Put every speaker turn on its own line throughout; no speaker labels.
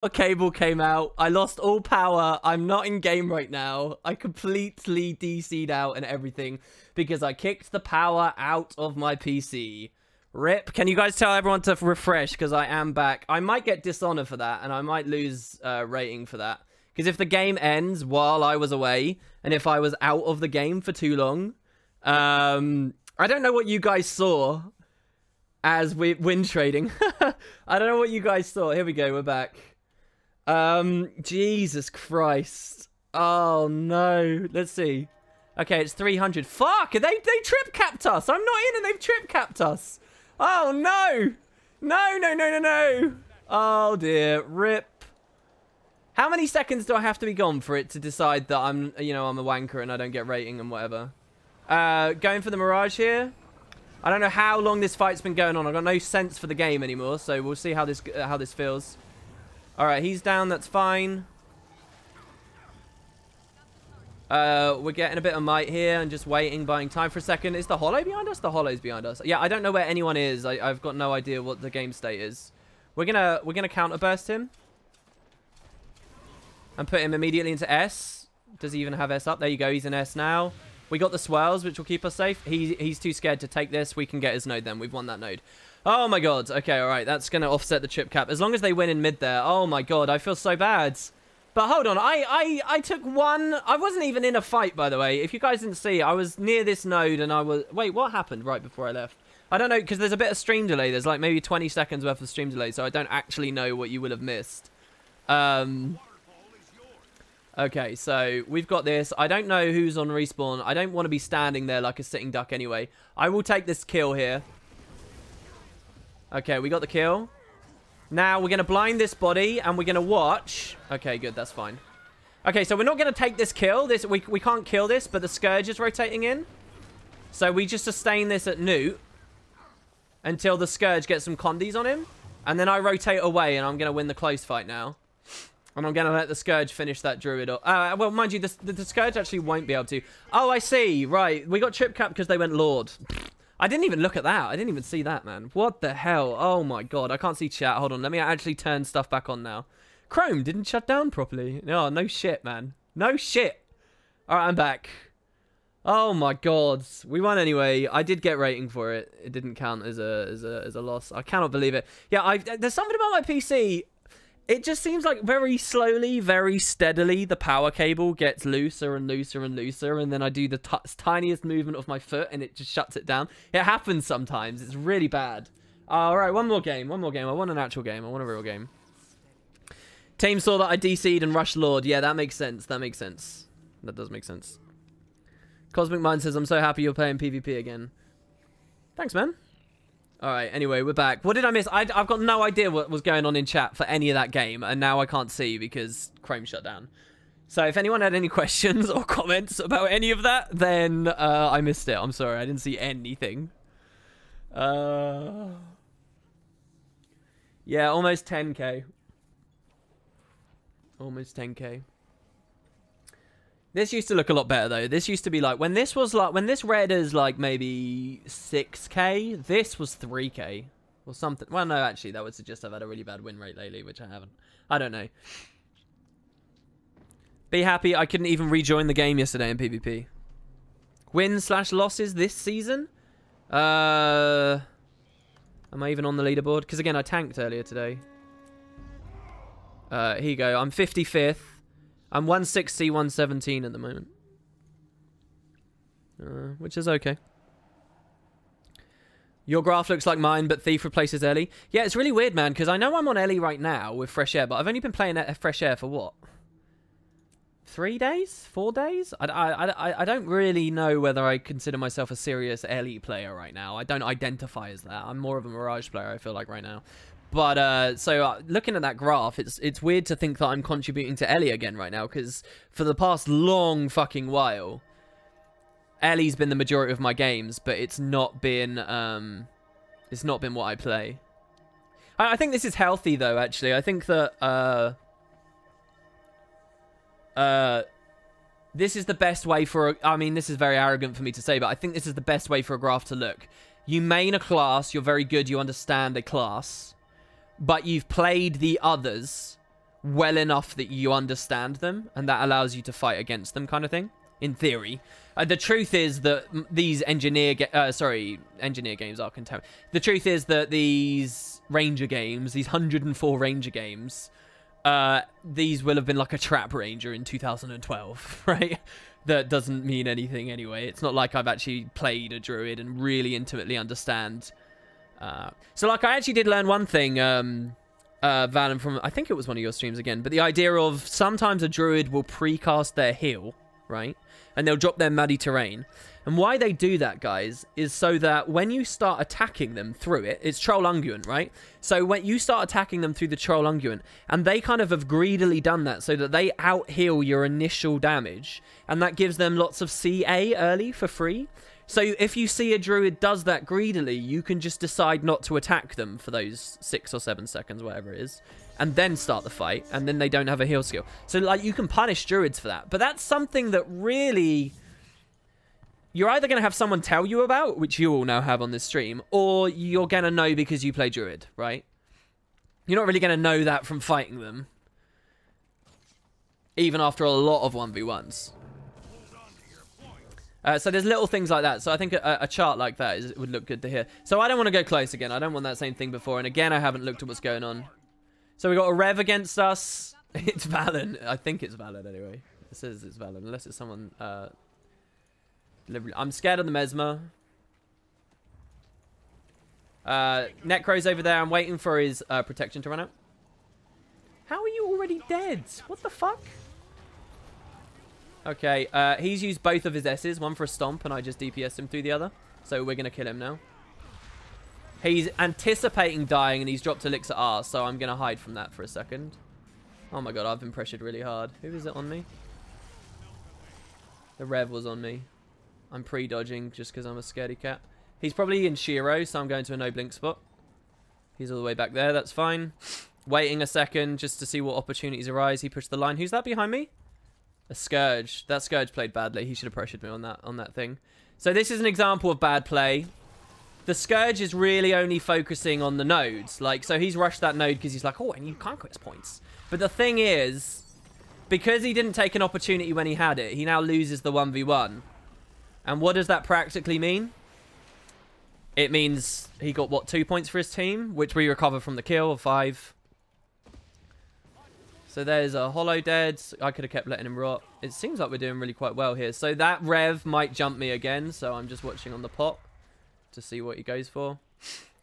cable came out. I lost all power. I'm not in game right now. I completely DC'd out and everything because I kicked the power out of my PC. RIP. Can you guys tell everyone to refresh because I am back. I might get Dishonor for that and I might lose rating for that. Because if the game ends while I was away and if I was out of the game for too long, I don't know what you guys saw as we win trading. I don't know what you guys saw. Here we go. We're back. Jesus Christ. Oh, no. Let's see. Okay, it's 300. Fuck! They trip capped us! I'm not in and they've trip capped us! Oh, no! No! Oh, dear. RIP. How many seconds do I have to be gone for it to decide that I'm, you know, I'm a wanker and I don't get rating and whatever? Going for the Mirage here. I don't know how long this fight's been going on. I've got no sense for the game anymore, so we'll see how this feels. Alright, he's down. That's fine. We're getting a bit of might here and just waiting, buying time for a second. Is the holo behind us? The holo's behind us. Yeah, I don't know where anyone is. I've got no idea what the game state is. We're gonna counterburst him and put him immediately into S. Does he even have S up? There you go. He's in S now. We got the swirls, which will keep us safe. He's too scared to take this. We can get his node then. We've won that node. Oh my god. Okay, alright. That's going to offset the chip cap. As long as they win in mid there. Oh my god. I feel so bad. But hold on. I took one. I wasn't even in a fight, by the way. If you guys didn't see, I was near this node and I was... Wait, what happened right before I left? I don't know, because there's a bit of stream delay. There's like maybe 20 seconds worth of stream delay, so I don't actually know what you will have missed. Okay, so we've got this. I don't know who's on respawn. I don't want to be standing there like a sitting duck anyway. I will take this kill here. Okay, we got the kill. Now we're going to blind this body and we're going to watch. Okay, good. That's fine. Okay, so we're not going to take this kill. We can't kill this, but the Scourge is rotating in. So we just sustain this at Newt until the Scourge gets some condies on him. And then I rotate away and I'm going to win the close fight now. And I'm going to let the Scourge finish that Druid. Well, mind you, the Scourge actually won't be able to. Oh, I see. Right. We got trip cap because they went Lord. I didn't even look at that. I didn't even see that, man. What the hell? Oh, my God. I can't see chat. Hold on. Let me actually turn stuff back on now. Chrome didn't shut down properly. Oh, no shit, man. No shit. All right, I'm back. Oh, my God. We won anyway. I did get rating for it. It didn't count as a loss. I cannot believe it. Yeah, there's something about my PC... It just seems like very slowly, very steadily, the power cable gets looser and looser and looser, and then I do the tiniest movement of my foot, and it just shuts it down. It happens sometimes. It's really bad. All right, one more game. One more game. I want an actual game. I want a real game. Team saw that I DC'd and rushed Lord. Yeah, that makes sense. That makes sense. That does make sense. Cosmic Mind says, I'm so happy you're playing PvP again. Thanks, man. All right, anyway, we're back. What did I miss? I've got no idea what was going on in chat for any of that game, and now I can't see because Chrome shut down. So if anyone had any questions or comments about any of that, then I missed it. I'm sorry, I didn't see anything. Yeah, almost 10k. Almost 10k. This used to look a lot better, though. This used to be like... When this red is, like, maybe 6k, this was 3k. Or something. Well, no, actually, that would suggest I've had a really bad win rate lately, which I haven't. I don't know. Be happy I couldn't even rejoin the game yesterday in PvP. Win/losses this season? Am I even on the leaderboard? Because, again, I tanked earlier today. Here you go. I'm 55th. I'm 160, 117 at the moment. Which is okay. Your graph looks like mine, but Thief replaces Ellie. Yeah, it's really weird, man, because I know I'm on Ellie right now with Fresh Air, but I've only been playing Fresh Air for what? 3 days? 4 days? I don't really know whether I consider myself a serious Ellie player right now. I don't identify as that. I'm more of a Mirage player, I feel like, right now. But, looking at that graph, it's weird to think that I'm contributing to Ellie again right now, because for the past long fucking while, Ellie's been the majority of my games, but it's not been what I play. I think this is healthy, though, actually. I think that, this is the best way for... I mean, this is very arrogant for me to say, but I think this is the best way for a graph to look. You main a class, you're very good, you understand a class... But you've played the others well enough that you understand them, and that allows you to fight against them, kind of thing. In theory. The truth is that these engineer games are contemporary. The truth is that these Ranger games, these 104 Ranger games, these will have been like a trap Ranger in 2012, right? That doesn't mean anything anyway. It's not like I've actually played a Druid and really intimately understand. So like I actually did learn one thing, Valen, from, I think it was one of your streams again, but the idea of sometimes a Druid will precast their heal, right? And they'll drop their muddy terrain. And why they do that, guys, is so that when you start attacking them through it, it's Troll Unguent, right? So when you start attacking them through the Troll Unguent, and they kind of have greedily done that so that they out-heal your initial damage, and that gives them lots of CA early for free. So if you see a Druid does that greedily, you can just decide not to attack them for those 6 or 7 seconds, whatever it is, and then start the fight, and then they don't have a heal skill. So, like, you can punish Druids for that. But that's something that really... You're either going to have someone tell you about, which you all now have on this stream, or you're going to know because you play Druid, right? You're not really going to know that from fighting them. Even after a lot of 1v1s. So there's little things like that. So I think a chart like that would look good to hear. So I don't want to go close again. I don't want that same thing before. And again, I haven't looked at what's going on. So we got a Rev against us. It's Valen. I think it's Valen anyway. It says it's Valen. Unless it's someone... I'm scared of the Mesmer. Necro's over there. I'm waiting for his protection to run out. How are you already dead? What the fuck? Okay, he's used both of his S's. One for a stomp, and I just DPS'd him through the other. So we're going to kill him now. He's anticipating dying, and he's dropped Elixir R, so I'm going to hide from that for a second. Oh my god, I've been pressured really hard. Who is it on me? The Rev was on me. I'm pre-dodging just because I'm a scaredy cat. He's probably in Shiro, so I'm going to a no-blink spot. He's all the way back there. That's fine. Waiting a second just to see what opportunities arise. He pushed the line. Who's that behind me? A Scourge. That Scourge played badly. He should have pressured me on that thing. So this is an example of bad play. The Scourge is really only focusing on the nodes. Like, so he's rushed that node because he's like, oh, I need conquest points. But the thing is, because he didn't take an opportunity when he had it, he now loses the 1v1. And what does that practically mean? It means he got, what, 2 points for his team, which we recover from the kill of 5. So there's a Hollow dead. I could have kept letting him rot. It seems like we're doing really quite well here. So that Rev might jump me again, so I'm just watching on the pop to see what he goes for.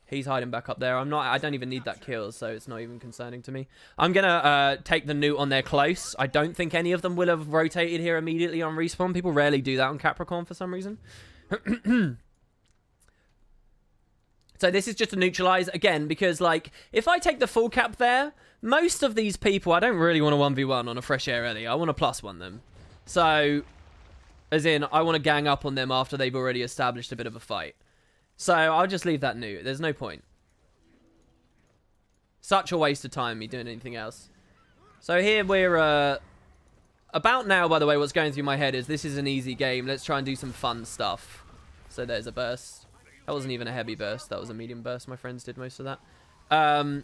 He's hiding back up there. I don't even need that kill, so it's not even concerning to me. I'm going to take the Newt on there close. I don't think any of them will have rotated here immediately on respawn. People rarely do that on Capricorn for some reason. So this is just to neutralize, again, because, like, if I take the full cap there, most of these people, I don't really want to 1v1 on a fresh air early. I want to +1 them. So, as in, I want to gang up on them after they've already established a bit of a fight. So, I'll just leave that Newt. There's no point. Such a waste of time me doing anything else. So here we're, about now, by the way, what's going through my head is this is an easy game. Let's try and do some fun stuff. So there's a burst. That wasn't even a heavy burst. That was a medium burst. My friends did most of that.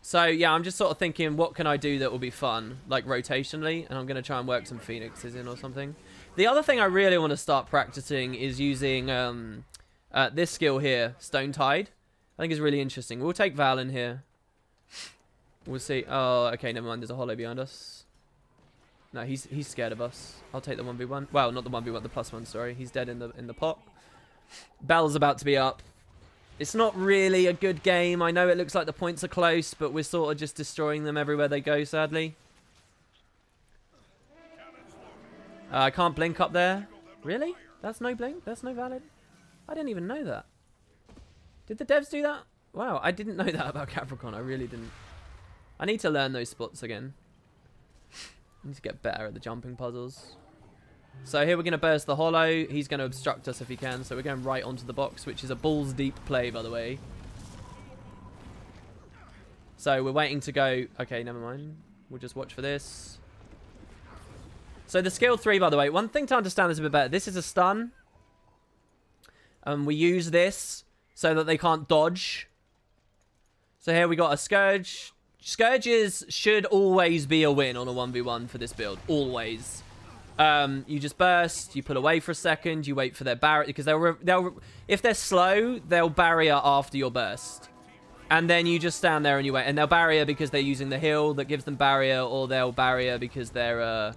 So, yeah, I'm just sort of thinking, what can I do that will be fun? Like, rotationally. And I'm going to try and work some Phoenixes in or something. The other thing I really want to start practicing is using this skill here, Stone Tide. I think it's really interesting. We'll take Valen here. We'll see. Oh, okay, never mind. There's a Hollow behind us. No, he's scared of us. I'll take the 1v1. Well, not the 1v1, the +1, sorry. He's dead in the pot. Bell's about to be up. It's not really a good game. I know it looks like the points are close, but we're sort of just destroying them everywhere they go, sadly. I can't blink up there. Really? That's no blink? That's no valid? I didn't even know that. Did the devs do that? Wow, I didn't know that about Capricorn. I really didn't. I need to learn those spots again. I need to get better at the jumping puzzles. So here we're going to burst the Hollow. He's going to obstruct us if he can. So we're going right onto the box, which is a balls deep play, by the way. So we're waiting to go. Okay, never mind. We'll just watch for this. So the skill 3, by the way, one thing to understand is a bit better. This is a stun. We use this so that they can't dodge. So here we got a Scourge Scourges should always be a win on a 1v1 for this build. Always. You just burst, you pull away for a second, you wait for their barrier, because they'll if they're slow, they'll barrier after your burst. And then you just stand there and you wait. And they'll barrier because they're using the heal that gives them barrier, or they'll barrier because they're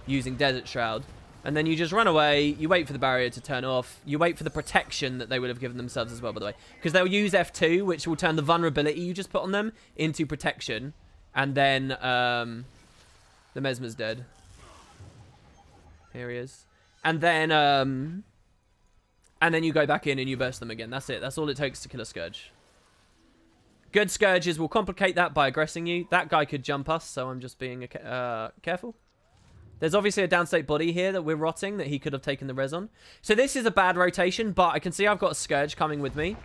using Desert Shroud. And then you just run away, you wait for the barrier to turn off, you wait for the protection that they would have given themselves as well, by the way. Because they'll use F2, which will turn the vulnerability you just put on them into protection. And then the Mesmer's dead. Here he is. And then you go back in and you burst them again. That's it. That's all it takes to kill a Scourge. Good Scourges will complicate that by aggressing you. That guy could jump us, so I'm just being careful. There's obviously a downstate body here that we're rotting that he could have taken the res on. So this is a bad rotation, but I can see I've got a Scourge coming with me.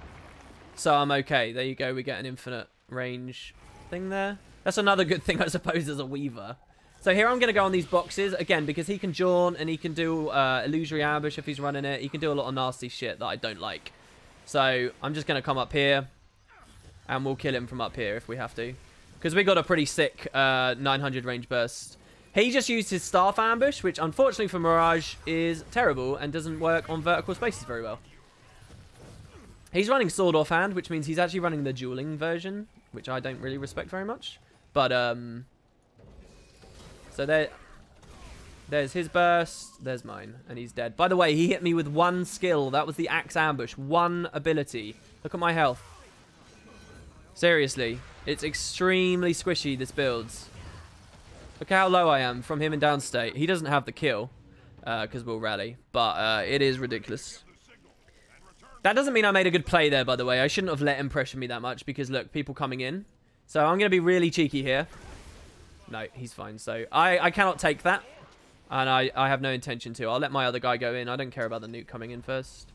So I'm okay. There you go. We get an infinite range thing there. That's another good thing, I suppose, as a Weaver. So here I'm going to go on these boxes, again, because he can jaunt and he can do illusory ambush if he's running it. He can do a lot of nasty shit that I don't like. So I'm just going to come up here and we'll kill him from up here if we have to. Because we got a pretty sick 900 range burst. He just used his staff ambush, which unfortunately for Mirage is terrible and doesn't work on vertical spaces very well. He's running sword offhand, which means he's actually running the dueling version, which I don't really respect very much. But, so there's his burst, there's mine, and he's dead. By the way, he hit me with one skill. That was the axe ambush, one ability. Look at my health. Seriously, it's extremely squishy, this builds. Look how low I am from him in downstate. He doesn't have the kill, because we'll rally, but it is ridiculous. That doesn't mean I made a good play there, by the way. I shouldn't have let him pressure me that much, because look, people coming in. So I'm going to be really cheeky here. No, he's fine. So I cannot take that. And I have no intention to. I'll let my other guy go in. I don't care about the nuke coming in first.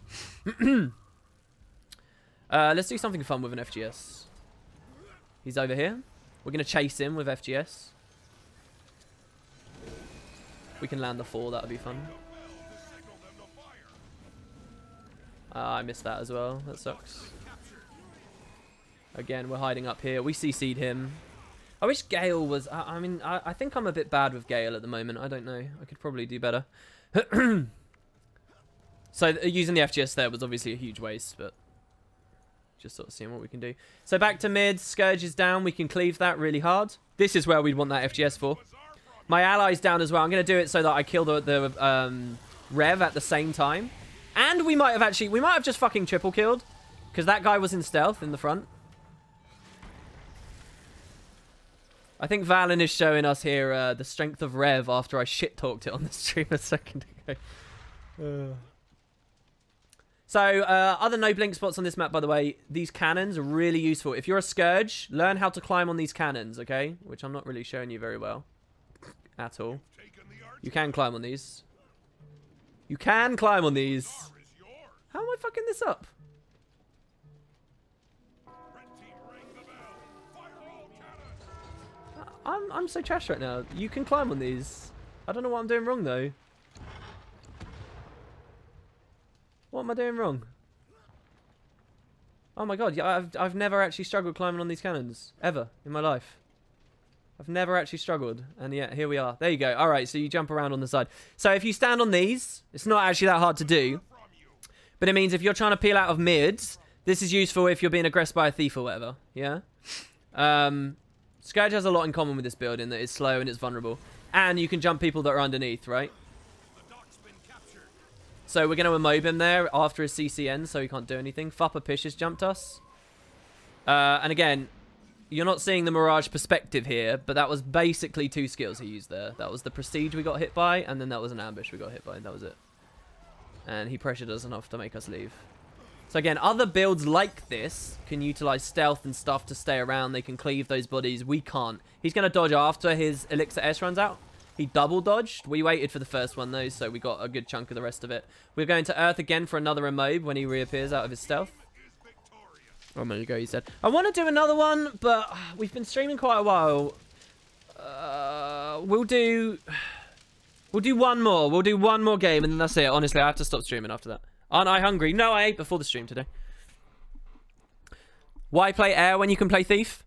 Let's do something fun with an FGS. He's over here. We're going to chase him with FGS. We can land the 4. That would be fun. I missed that as well. That sucks. Again, we're hiding up here. We CC'd him. I wish Gale was... I mean, I think I'm a bit bad with Gale at the moment. I don't know. I could probably do better. So using the FGS there was obviously a huge waste, but just sort of seeing what we can do. So back to mid. Scourge is down. We can cleave that really hard. This is where we'd want that FGS for. My ally's down as well. I'm going to do it so that I kill the Rev at the same time. And we might have just fucking triple killed. Because that guy was in stealth in the front. I think Valen is showing us here the strength of Rev after I shit-talked it on the stream a second ago. So, other no-blink spots on this map, by the way. These cannons are really useful. If you're a Scourge, learn how to climb on these cannons, okay? Which I'm not really showing you very well. At all. You can climb on these. You can climb on these. How am I fucking this up? I'm so trash right now. You can climb on these. I don't know what I'm doing wrong, though. What am I doing wrong? Oh my god, yeah, I've never actually struggled climbing on these cannons. Ever in my life. I've never actually struggled. And yet, here we are. There you go. Alright, so you jump around on the side. So if you stand on these, it's not actually that hard to do. But it means if you're trying to peel out of mids, this is useful if you're being aggressed by a thief or whatever. Yeah? Scourge has a lot in common with this build in that it's slow and it's vulnerable. And you can jump people that are underneath, right? So we're going to immob him there after his CCN so he can't do anything. Fuppa Pish has jumped us. And again, you're not seeing the Mirage perspective here, but that was basically 2 skills he used there. That was the Prestige we got hit by, and then that was an ambush we got hit by. That was it. And he pressured us enough to make us leave. So again, other builds like this can utilize stealth and stuff to stay around. They can cleave those bodies. We can't. He's going to dodge after his Elixir S runs out. He double dodged. We waited for the first one, though, so we got a good chunk of the rest of it. We're going to Earth again for another immob when he reappears out of his stealth. Oh, a minute ago, he said. I want to do another one, but we've been streaming quite a while. We'll do one more. We'll do one more game, and then that's it. Honestly, I have to stop streaming after that. Aren't I hungry? No, I ate before the stream today. Why play Air when you can play Thief?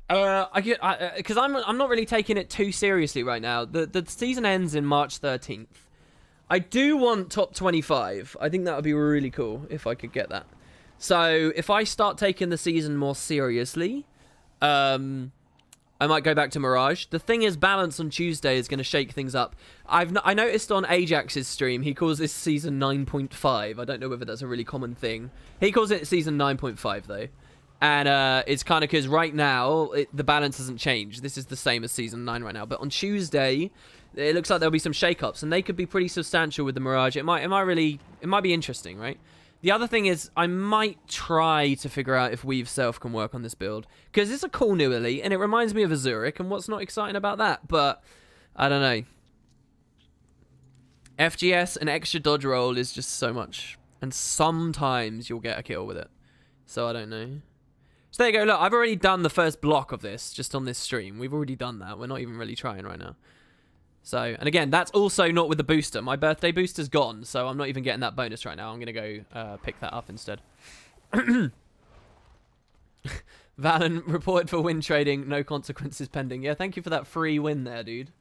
Because I'm not really taking it too seriously right now. The season ends in March 13th. I do want top 25. I think that would be really cool if I could get that. So if I start taking the season more seriously, I might go back to Mirage. The thing is, balance on Tuesday is going to shake things up. I noticed on Ajax's stream, he calls this season 9.5. I don't know whether that's a really common thing. He calls it season 9.5 though. And it's kind of because right now, the balance hasn't changed. This is the same as Season 9 right now. But on Tuesday, it looks like there'll be some shake-ups. And they could be pretty substantial with the Mirage. It might be interesting, right? The other thing is, I might try to figure out if Weave Self can work on this build. Because it's a cool new elite, and it reminds me of Azuric. And what's not exciting about that? But, I don't know. FGS, an extra dodge roll is just so much. And sometimes you'll get a kill with it. So, I don't know. So there you go. Look, I've already done the first block of this just on this stream. We've already done that. We're not even really trying right now. So, and again, that's also not with the booster. My birthday booster's gone, so I'm not even getting that bonus right now. I'm going to go pick that up instead. Valen reported for win trading. No consequences pending. Yeah, thank you for that free win there, dude.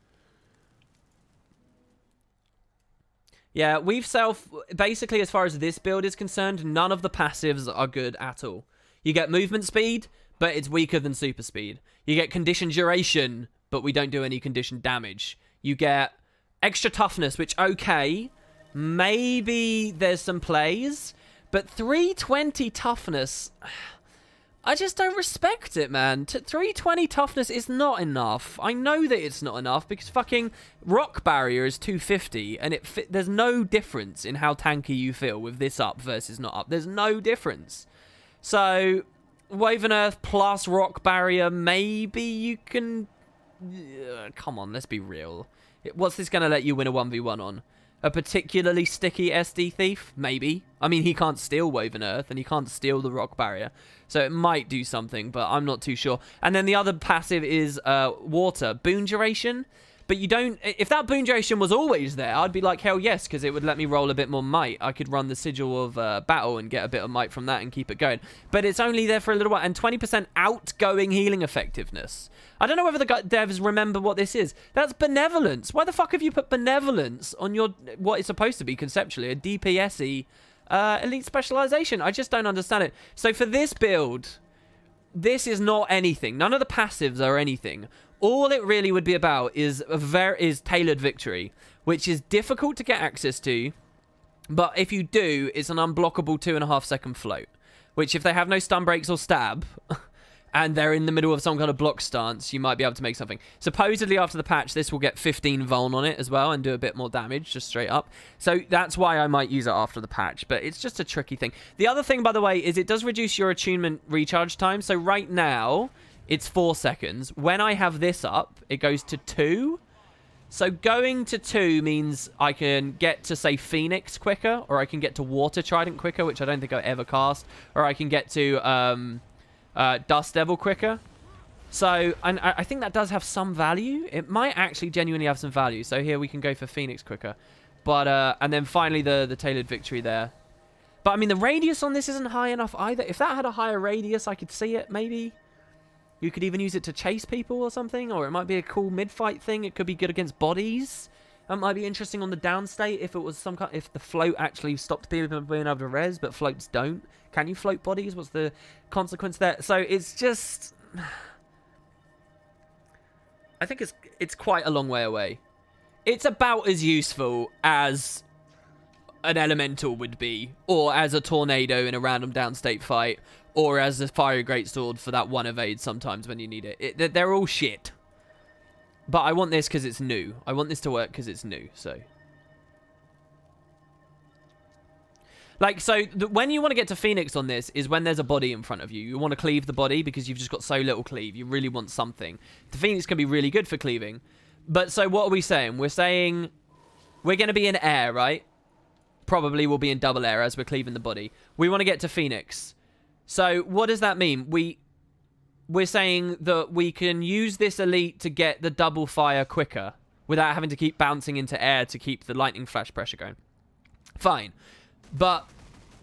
Yeah, Weave Self, basically as far as this build is concerned, none of the passives are good at all. You get movement speed, but it's weaker than super speed. You get condition duration, but we don't do any condition damage. You get extra toughness, which, okay, maybe there's some plays, but 320 toughness, I just don't respect it, man. 320 toughness is not enough. I know that it's not enough because fucking rock barrier is 250, and there's no difference in how tanky you feel with this up versus not up. There's no difference. So, Woven Earth plus Rock Barrier, maybe you can... come on, let's be real. What's this going to let you win a 1v1 on? A particularly sticky SD Thief? Maybe. I mean, he can't steal Woven Earth, and he can't steal the Rock Barrier. So it might do something, but I'm not too sure. And then the other passive is Water. Boon Duration. But you don't... If that boon duration was always there, I'd be like, hell yes, because it would let me roll a bit more might. I could run the Sigil of Battle and get a bit of might from that and keep it going. But it's only there for a little while. And 20% outgoing healing effectiveness. I don't know whether the devs remember what this is. That's Benevolence. Why the fuck have you put Benevolence on your... what is supposed to be, conceptually, a DPS-y elite specialization? I just don't understand it. So for this build, this is not anything. None of the passives are anything. All it really would be about is Tailored Victory, which is difficult to get access to, but if you do, it's an unblockable 2.5 second float, which if they have no stun breaks or stab, and they're in the middle of some kind of block stance, you might be able to make something. Supposedly after the patch, this will get 15 vuln on it as well and do a bit more damage, just straight up. So that's why I might use it after the patch, but it's just a tricky thing. The other thing, by the way, is it does reduce your attunement recharge time. So right now... it's 4 seconds. When I have this up, it goes to 2. So going to 2 means I can get to, say, Phoenix quicker, or I can get to Water Trident quicker, which I don't think I ever cast, or I can get to Dust Devil quicker. So and I think that does have some value. It might actually genuinely have some value. So here we can go for Phoenix quicker. But and then finally the Tailored Victory there. But I mean, the radius on this isn't high enough either. If that had a higher radius, I could see it, maybe. You could even use it to chase people or something, or it might be a cool mid-fight thing. It could be good against bodies. That might be interesting on the downstate if it was some kind. If the float actually stopped people being able to res, but floats don't. Can you float bodies? What's the consequence there? So it's just, I think it's quite a long way away. It's about as useful as an elemental would be, or as a tornado in a random downstate fight. Or as a Fiery Greatsword for that one evade sometimes when you need it. They're all shit. But I want this because it's new. I want this to work because it's new, so. Like, so when you want to get to Phoenix on this is when there's a body in front of you. You want to cleave the body because you've just got so little cleave. You really want something. The Phoenix can be really good for cleaving. But so what are we saying? We're saying we're going to be in air, right? Probably we'll be in double air as we're cleaving the body. We want to get to Phoenix. So what does that mean? We're saying that we can use this elite to get the double fire quicker without having to keep bouncing into air to keep the lightning flash pressure going. Fine. But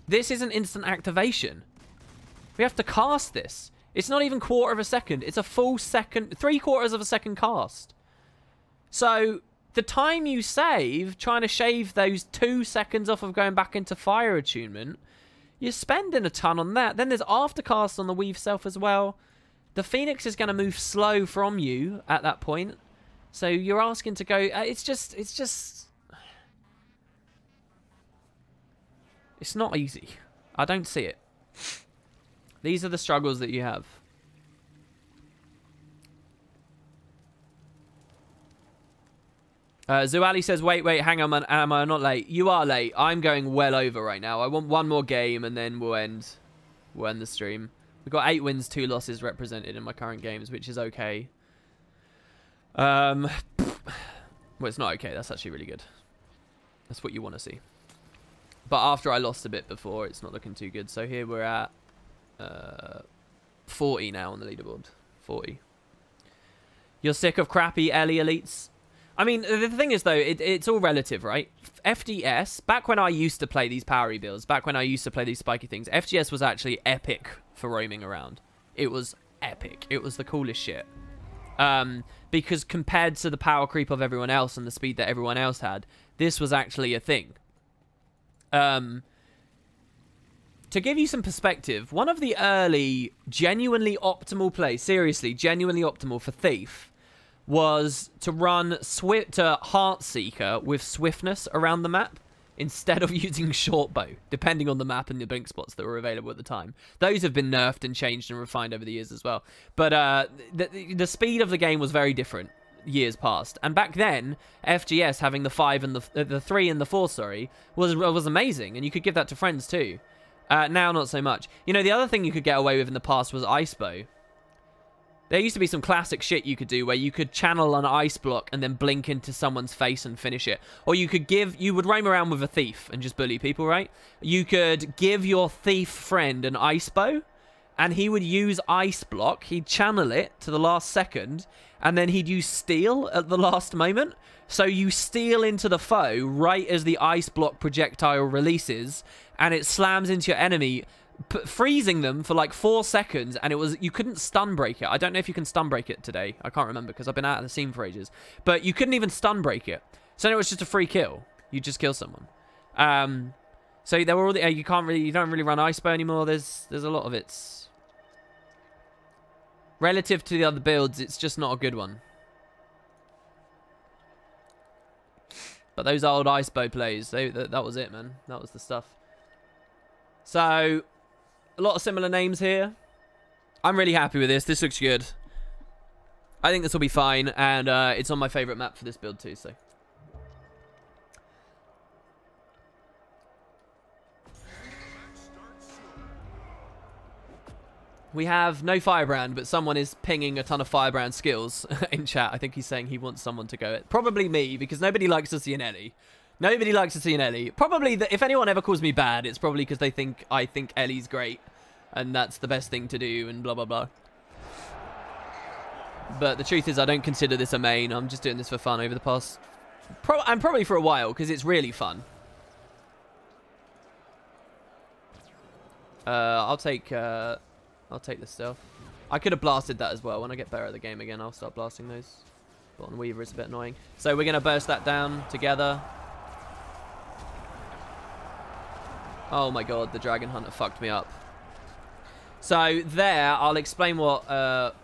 this isn't instant activation. We have to cast this. It's not even quarter of a second. It's a full second, 3/4 of a second cast. So the time you save trying to shave those 2 seconds off of going back into fire attunement, you're spending a ton on that. Then there's aftercast on the weave self as well. The Phoenix is going to move slow from you at that point. So you're asking to go... It's not easy. I don't see it. These are the struggles that you have. Zuali says, wait, hang on, man. Am I not late? You are late. I'm going well over right now. I want one more game and then we'll end the stream. We've got 8 wins, 2 losses represented in my current games, which is okay. Well, it's not okay. That's actually really good. That's what you want to see. But after I lost a bit before, it's not looking too good. So here we're at 40 now on the leaderboard. 40. You're sick of crappy Ellie elites? I mean, the thing is, though, it's all relative, right? FGS, back when I used to play these powery builds, back when I used to play these spiky things, FGS was actually epic for roaming around. It was epic. It was the coolest shit. Because compared to the power creep of everyone else and the speed that everyone else had, this was actually a thing. To give you some perspective, one of the early genuinely optimal plays, seriously, genuinely optimal for Thief, was to run Heartseeker with swiftness around the map instead of using short bow, depending on the map and the blink spots that were available at the time. Those have been nerfed and changed and refined over the years as well. But the speed of the game was very different years past. And back then, FGS having the 5 and the 3 and the 4, sorry, was amazing, and you could give that to friends too. Now, not so much. You know, the other thing you could get away with in the past was ice bow. There used to be some classic shit you could do where you could channel an ice block and then blink into someone's face and finish it. Or you would roam around with a thief and just bully people, right? You could give your thief friend an ice bow and he would use ice block. He'd channel it to the last second and then he'd use steel at the last moment. So you steal into the foe right as the ice block projectile releases and it slams into your enemy, freezing them for like 4 seconds, and you couldn't stun break it. I don't know if you can stun break it today. I can't remember because I've been out of the scene for ages. But you couldn't even stun break it. So it was just a free kill. You just kill someone. So there were all the, you don't really run ice bow anymore. There's a lot of it. Relative to the other builds, it's just not a good one. But those old ice bow plays, that was it, man. That was the stuff. So a lot of similar names here. I'm really happy with this. This looks good. I think this will be fine, and it's on my favorite map for this build too, so. We have no Firebrand, but someone is pinging a ton of Firebrand skills in chat. I think he's saying he wants someone to go. Probably me, because nobody likes to see an Ellie. Nobody likes to see an Ellie. Probably, if anyone ever calls me bad, it's probably because they think I think Ellie's great. And that's the best thing to do, and blah, blah, blah. But the truth is, I don't consider this a main. I'm just doing this for fun over the past... and probably for a while, because it's really fun. I'll take this stuff. I could have blasted that as well. When I get better at the game again, I'll start blasting those. But on Weaver, it's a bit annoying. So we're going to burst that down together. Oh my god, the Dragon Hunter fucked me up. So there, I'll explain what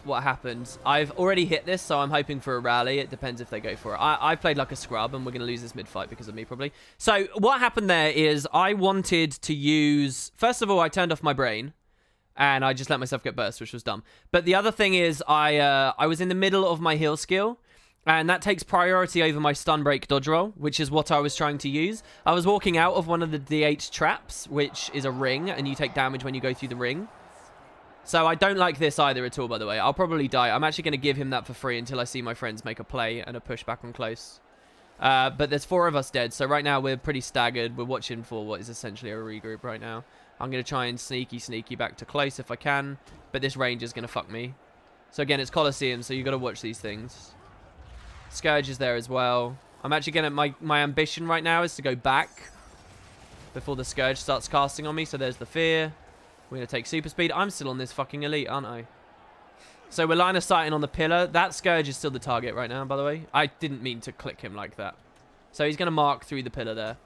happened. I've already hit this, so I'm hoping for a rally. It depends if they go for it. I played like a scrub, and we're going to lose this mid-fight because of me, probably. So what happened there is I wanted to use... First of all, I turned off my brain, and I just let myself get burst, which was dumb. But the other thing is I was in the middle of my heal skill, and that takes priority over my stun break dodge roll, which is what I was trying to use. I was walking out of one of the D8 traps, which is a ring, and you take damage when you go through the ring. So I don't like this either at all, by the way. I'll probably die. I'm actually going to give him that for free until I see my friends make a play and a push back on close. But there's 4 of us dead, so right now we're pretty staggered. We're watching for what is essentially a regroup right now. I'm going to try and sneaky back to close if I can, but this range is going to fuck me. So again, it's Colosseum, so you've got to watch these things. Scourge is there as well. I'm actually going to... My ambition right now is to go back before the Scourge starts casting on me, so there's the fear. We're going to take super speed. I'm still on this fucking elite, aren't I? So we're line of sighting on the pillar. That Scourge is still the target right now, by the way. I didn't mean to click him like that. So he's going to mark through the pillar there.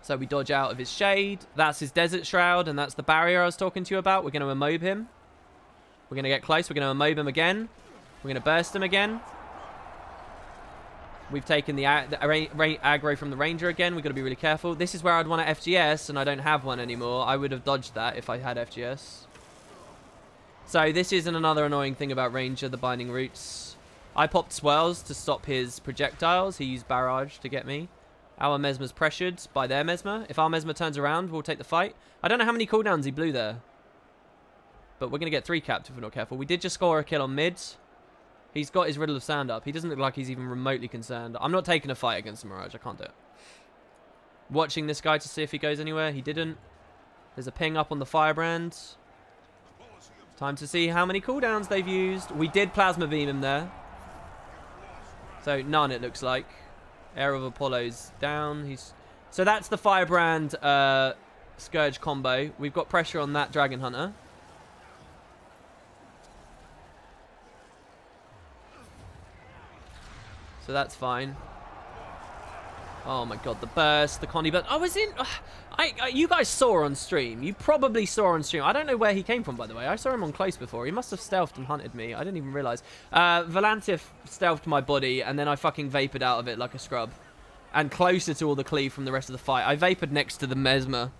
So we dodge out of his shade. That's his Desert Shroud, and that's the barrier I was talking to you about. We're going to immob him. We're going to get close. We're going to immob him again. We're going to burst him again. We've taken the aggro from the Ranger again. We've got to be really careful. This is where I'd want an FGS, and I don't have one anymore. I would have dodged that if I had FGS. So this isn't another annoying thing about Ranger, the Binding Roots. I popped Swells to stop his projectiles. He used Barrage to get me. Our Mesmer's pressured by their Mesmer. If our Mesmer turns around, we'll take the fight. I don't know how many cooldowns he blew there. But we're going to get 3 capped if we're not careful. We did just score a kill on mid. He's got his Riddle of Sand up. He doesn't look like he's even remotely concerned. I'm not taking a fight against the Mirage. I can't do it. Watching this guy to see if he goes anywhere. He didn't. There's a ping up on the Firebrand. Time to see how many cooldowns they've used. We did Plasma Beam him there. So none, it looks like. Air of Apollo's down. So that's the Firebrand Scourge combo. We've got pressure on that Dragon Hunter. So that's fine. Oh my god, the burst, the Connie burst. I was in... you guys saw on stream. You probably saw on stream. I don't know where he came from, by the way. I saw him on close before. He must have stealthed and hunted me. I didn't even realize. Volantif stealthed my body, and then I fucking vapored out of it like a scrub. And closer to all the cleave from the rest of the fight. I vapored next to the Mesmer,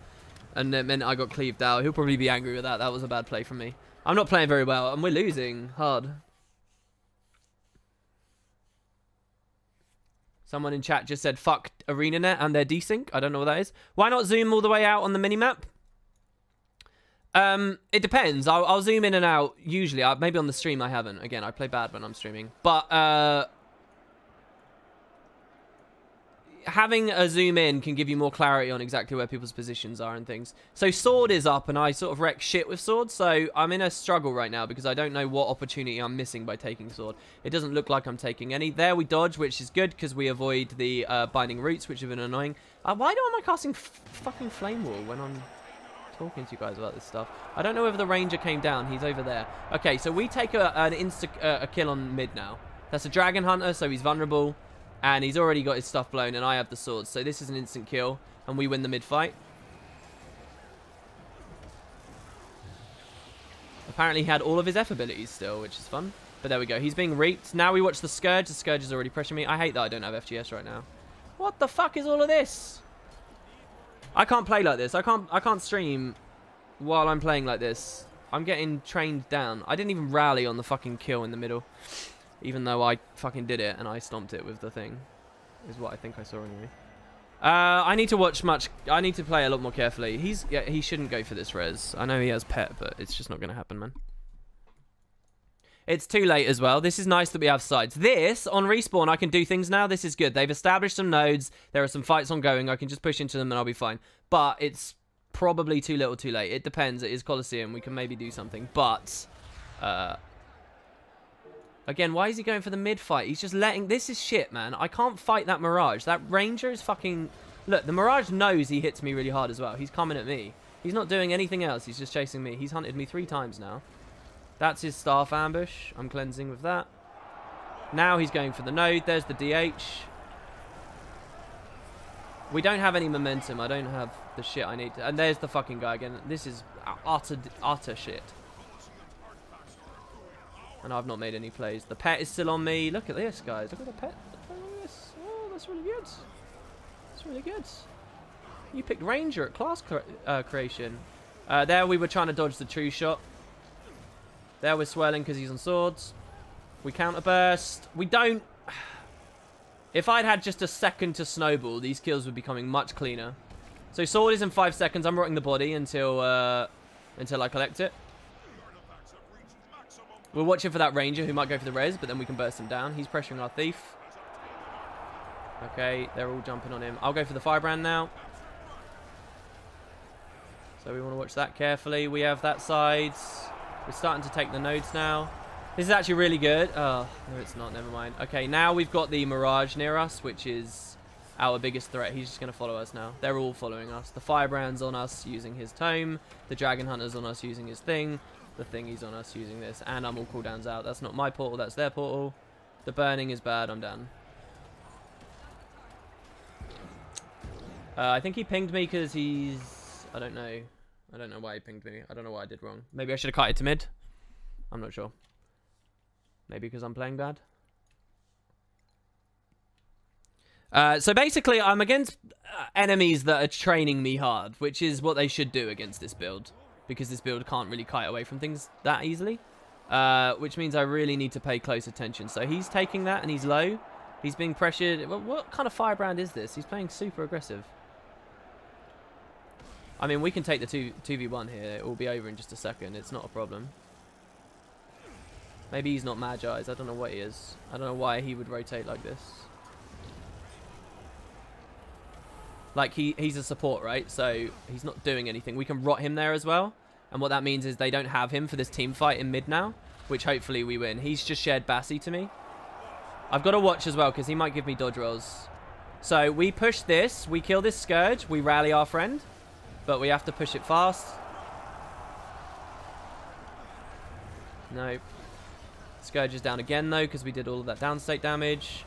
and it meant I got cleaved out. He'll probably be angry with that. That was a bad play from me. I'm not playing very well, and we're losing hard. Someone in chat just said, fuck ArenaNet and their desync. I don't know what that is. Why not zoom all the way out on the minimap? It depends. I'll zoom in and out, usually. Maybe on the stream I haven't. Again, I play bad when I'm streaming. But, having a zoom in can give you more clarity on exactly where people's positions are and things. So sword is up, and I sort of wreck shit with sword. So I'm in a struggle right now because I don't know what opportunity I'm missing by taking sword. It doesn't look like I'm taking any. There we dodge, which is good because we avoid the Binding Roots, which have been annoying. Why am I casting fucking Flame Wall when I'm talking to you guys about this stuff? I don't know whether the Ranger came down. He's over there. Okay, so we take a kill on mid now. That's a Dragon Hunter, so he's vulnerable. And he's already got his stuff blown, and I have the sword. So this is an instant kill, and we win the mid-fight. Apparently he had all of his F abilities still, which is fun. But there we go. He's being reaped. Now we watch the Scourge. The Scourge is already pressuring me. I hate that I don't have FGS right now. What the fuck is all of this? I can't play like this. I can't stream while I'm playing like this. I'm getting trained down. I didn't even rally on the fucking kill in the middle. Even though I fucking did it and I stomped it with the thing. Is what I think I saw anyway. I need to watch much. I need to play a lot more carefully. He shouldn't go for this res. I know he has pet, but it's just not going to happen, man. It's too late as well. This is nice that we have sides. This, on respawn, I can do things now. This is good. They've established some nodes. There are some fights ongoing. I can just push into them and I'll be fine. But it's probably too little too late. It depends. It is Colosseum. We can maybe do something. But... again, why is he going for the mid-fight? He's just letting... This is shit, man. I can't fight that Mirage. That Ranger is fucking... Look, the Mirage knows he hits me really hard as well. He's coming at me. He's not doing anything else. He's just chasing me. He's hunted me 3 times now. That's his Staff Ambush. I'm cleansing with that. Now he's going for the node. There's the DH. We don't have any momentum. I don't have the shit I need to... And there's the fucking guy again. This is utter shit. And I've not made any plays. The pet is still on me. Look at this, guys. Look at the pet. Look at this. Oh, that's really good. That's really good. You picked Ranger at class creation. There we were trying to dodge the true shot. There we're swirling because he's on swords. We counter burst. We don't... If I'd had just a second to snowball, these kills would be coming much cleaner. So sword is in 5 seconds. I'm rotting the body until I collect it. We're watching for that Ranger who might go for the res, but then we can burst him down. He's pressuring our Thief. Okay, they're all jumping on him. I'll go for the Firebrand now. So we want to watch that carefully. We have that side. We're starting to take the nodes now. This is actually really good. Oh, no, it's not. Never mind. Okay, now we've got the Mirage near us, which is our biggest threat. He's just going to follow us now. They're all following us. The Firebrand's on us using his tome. The Dragon Hunter's on us using his thing. The Thingy's on us using this. And I'm all cooldowns out. That's not my portal. That's their portal. The burning is bad. I'm done. I think he pinged me because he's... I don't know. I don't know why he pinged me. I don't know what I did wrong. Maybe I should have kited to mid. I'm not sure. Maybe because I'm playing bad. So basically, I'm against enemies that are training me hard, which is what they should do against this build. Because this build can't really kite away from things that easily. Which means I really need to pay close attention. So he's taking that and he's low. He's being pressured. Well, what kind of Firebrand is this? He's playing super aggressive. I mean, we can take the 2v1 here. It will be over in just a second. It's not a problem. Maybe he's not Magi's. I don't know what he is. I don't know why he would rotate like this. Like, he's a support, right? So he's not doing anything. We can rot him there as well. And what that means is they don't have him for this team fight in mid now, which hopefully we win. He's just shared Bassi to me. I've got to watch as well because he might give me dodge rolls. So we push this. We kill this Scourge. We rally our friend. But we have to push it fast. Nope. Scourge is down again, though, because we did all of that downstate damage.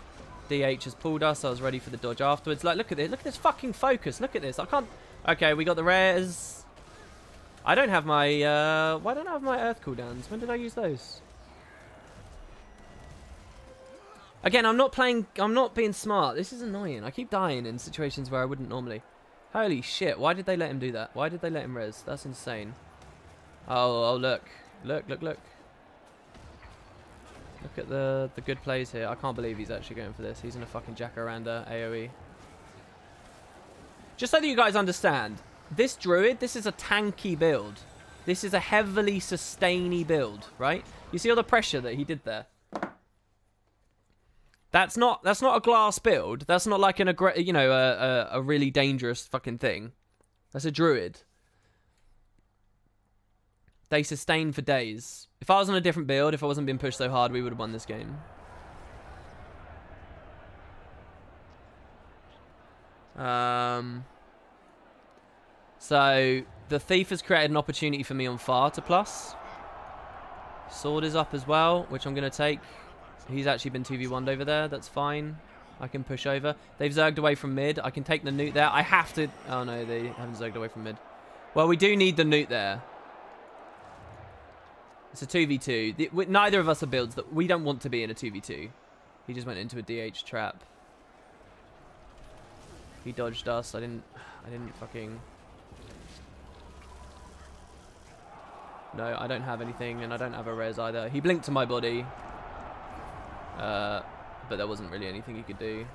DH has pulled us. I was ready for the dodge afterwards. Like, look at this. Look at this fucking focus. Look at this. I can't... Okay, we got the rares. I don't have my... Why don't I have my earth cooldowns? When did I use those? Again, I'm not playing... I'm not being smart. This is annoying. I keep dying in situations where I wouldn't normally. Holy shit. Why did they let him do that? Why did they let him res? That's insane. Oh, look. Look. Look at the good plays here. I can't believe he's actually going for this. He's in a fucking Jacaranda AoE. Just so that you guys understand, this Druid, this is a tanky build. This is a heavily sustainy build, right? You see all the pressure that he did there? That's not a glass build. That's not like a really dangerous fucking thing. That's a Druid. They sustain for days. If I was on a different build, if I wasn't being pushed so hard, we would have won this game. So the Thief has created an opportunity for me on far to plus. Sword is up as well, which I'm going to take. He's actually been 2v1'd over there. That's fine. I can push over. They've zerged away from mid. I can take the newt there. I have to... Oh, no, they haven't zerged away from mid. Well, we do need the newt there. It's a 2v2. Neither of us are builds that... We don't want to be in a 2v2. He just went into a DH trap. He dodged us. I didn't fucking... No, I don't have anything, and I don't have a res either. He blinked to my body. But there wasn't really anything he could do.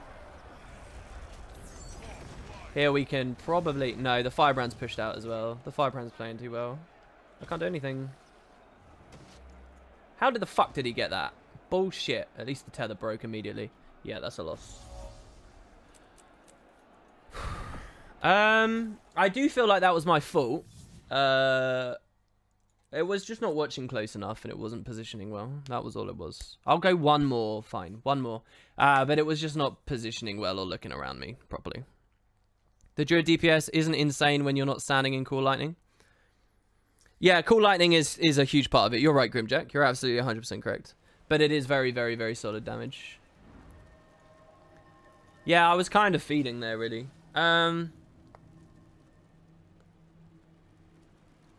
Here we can probably... No, the Firebrand's pushed out as well. The Firebrand's playing too well. I can't do anything. How the fuck did he get that? Bullshit. At least the tether broke immediately. Yeah, that's a loss. I do feel like that was my fault. It was just not watching close enough and it wasn't positioning well. That was all it was. I'll go one more. Fine. One more. But it was just not positioning well or looking around me properly. The Druid DPS isn't insane when you're not standing in Cool Lightning. Yeah, Cool Lightning is a huge part of it. You're right, Grimjack. You're absolutely 100% correct. But it is very, very, very solid damage. Yeah, I was kind of feeding there, really.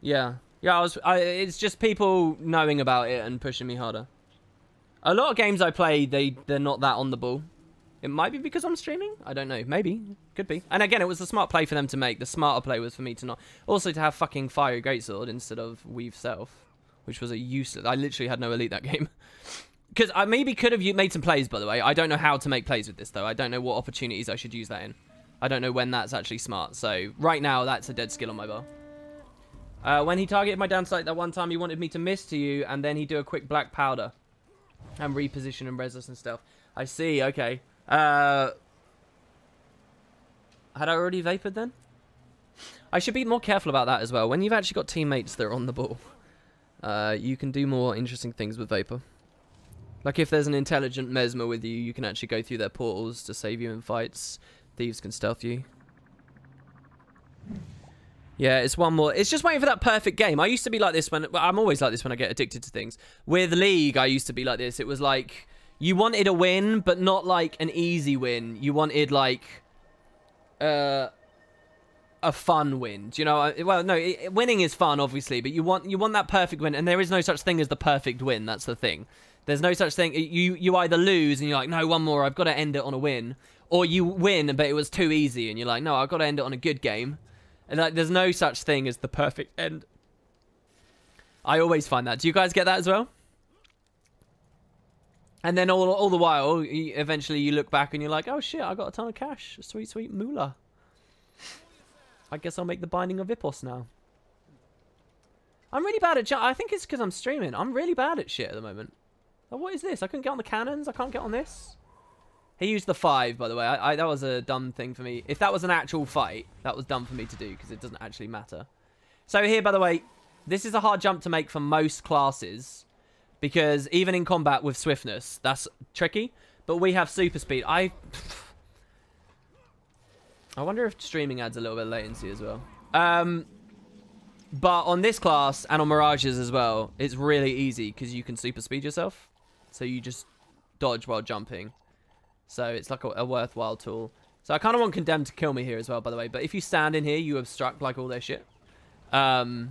Yeah. Yeah, it's just people knowing about it and pushing me harder. A lot of games I play, they're not that on the ball. It might be because I'm streaming. I don't know. Maybe. Could be. And again, it was a smart play for them to make. The smarter play was for me to not... Also to have fucking Fiery Greatsword instead of Weave Self. Which was a useless... I literally had no elite that game. Because I maybe could have made some plays, by the way. I don't know how to make plays with this, though. I don't know what opportunities I should use that in. I don't know when that's actually smart. So, right now, that's a dead skill on my bar. When he targeted my downside that one time, he wanted me to miss to you, and then he'd do a quick black powder. And reposition and res us and stuff. I see, okay. Had I already vapored then? I should be more careful about that as well. When you've actually got teammates that are on the ball, you can do more interesting things with vapor. Like if there's an intelligent Mesmer with you, you can actually go through their portals to save you in fights. Thieves can stealth you. Yeah, it's one more. It's just waiting for that perfect game. I used to be like this when... Well, I'm always like this when I get addicted to things. With League, I used to be like this. It was like... You wanted a win, but not like an easy win. You wanted like... a fun win. Do you know? Well, no, winning is fun, obviously, but you want that perfect win, and there is no such thing as the perfect win. That's the thing. There's no such thing. You either lose, and you're like, no, one more. I've got to end it on a win. Or you win, but it was too easy, and you're like, no, I've got to end it on a good game. And like, there's no such thing as the perfect end. I always find that. Do you guys get that as well? And then all the while, eventually you look back and you're like, oh shit, I got a ton of cash. Sweet, sweet moolah. I guess I'll make the Binding of Ipos now. I'm really bad at... I think it's because I'm streaming. I'm really bad at shit at the moment. Oh, what is this? I couldn't get on the cannons. I can't get on this. He used the 5, by the way. That was a dumb thing for me. If that was an actual fight, that was dumb for me to do because it doesn't actually matter. So here, by the way, this is a hard jump to make for most classes because even in combat with swiftness, that's tricky. But we have super speed. I wonder if streaming adds a little bit of latency as well. But on this class and on Mirages as well, it's really easy because you can super speed yourself. So you just dodge while jumping. So it's like a worthwhile tool. So I kind of want Condemned to kill me here as well, by the way. But if you stand in here, you obstruct like all their shit. But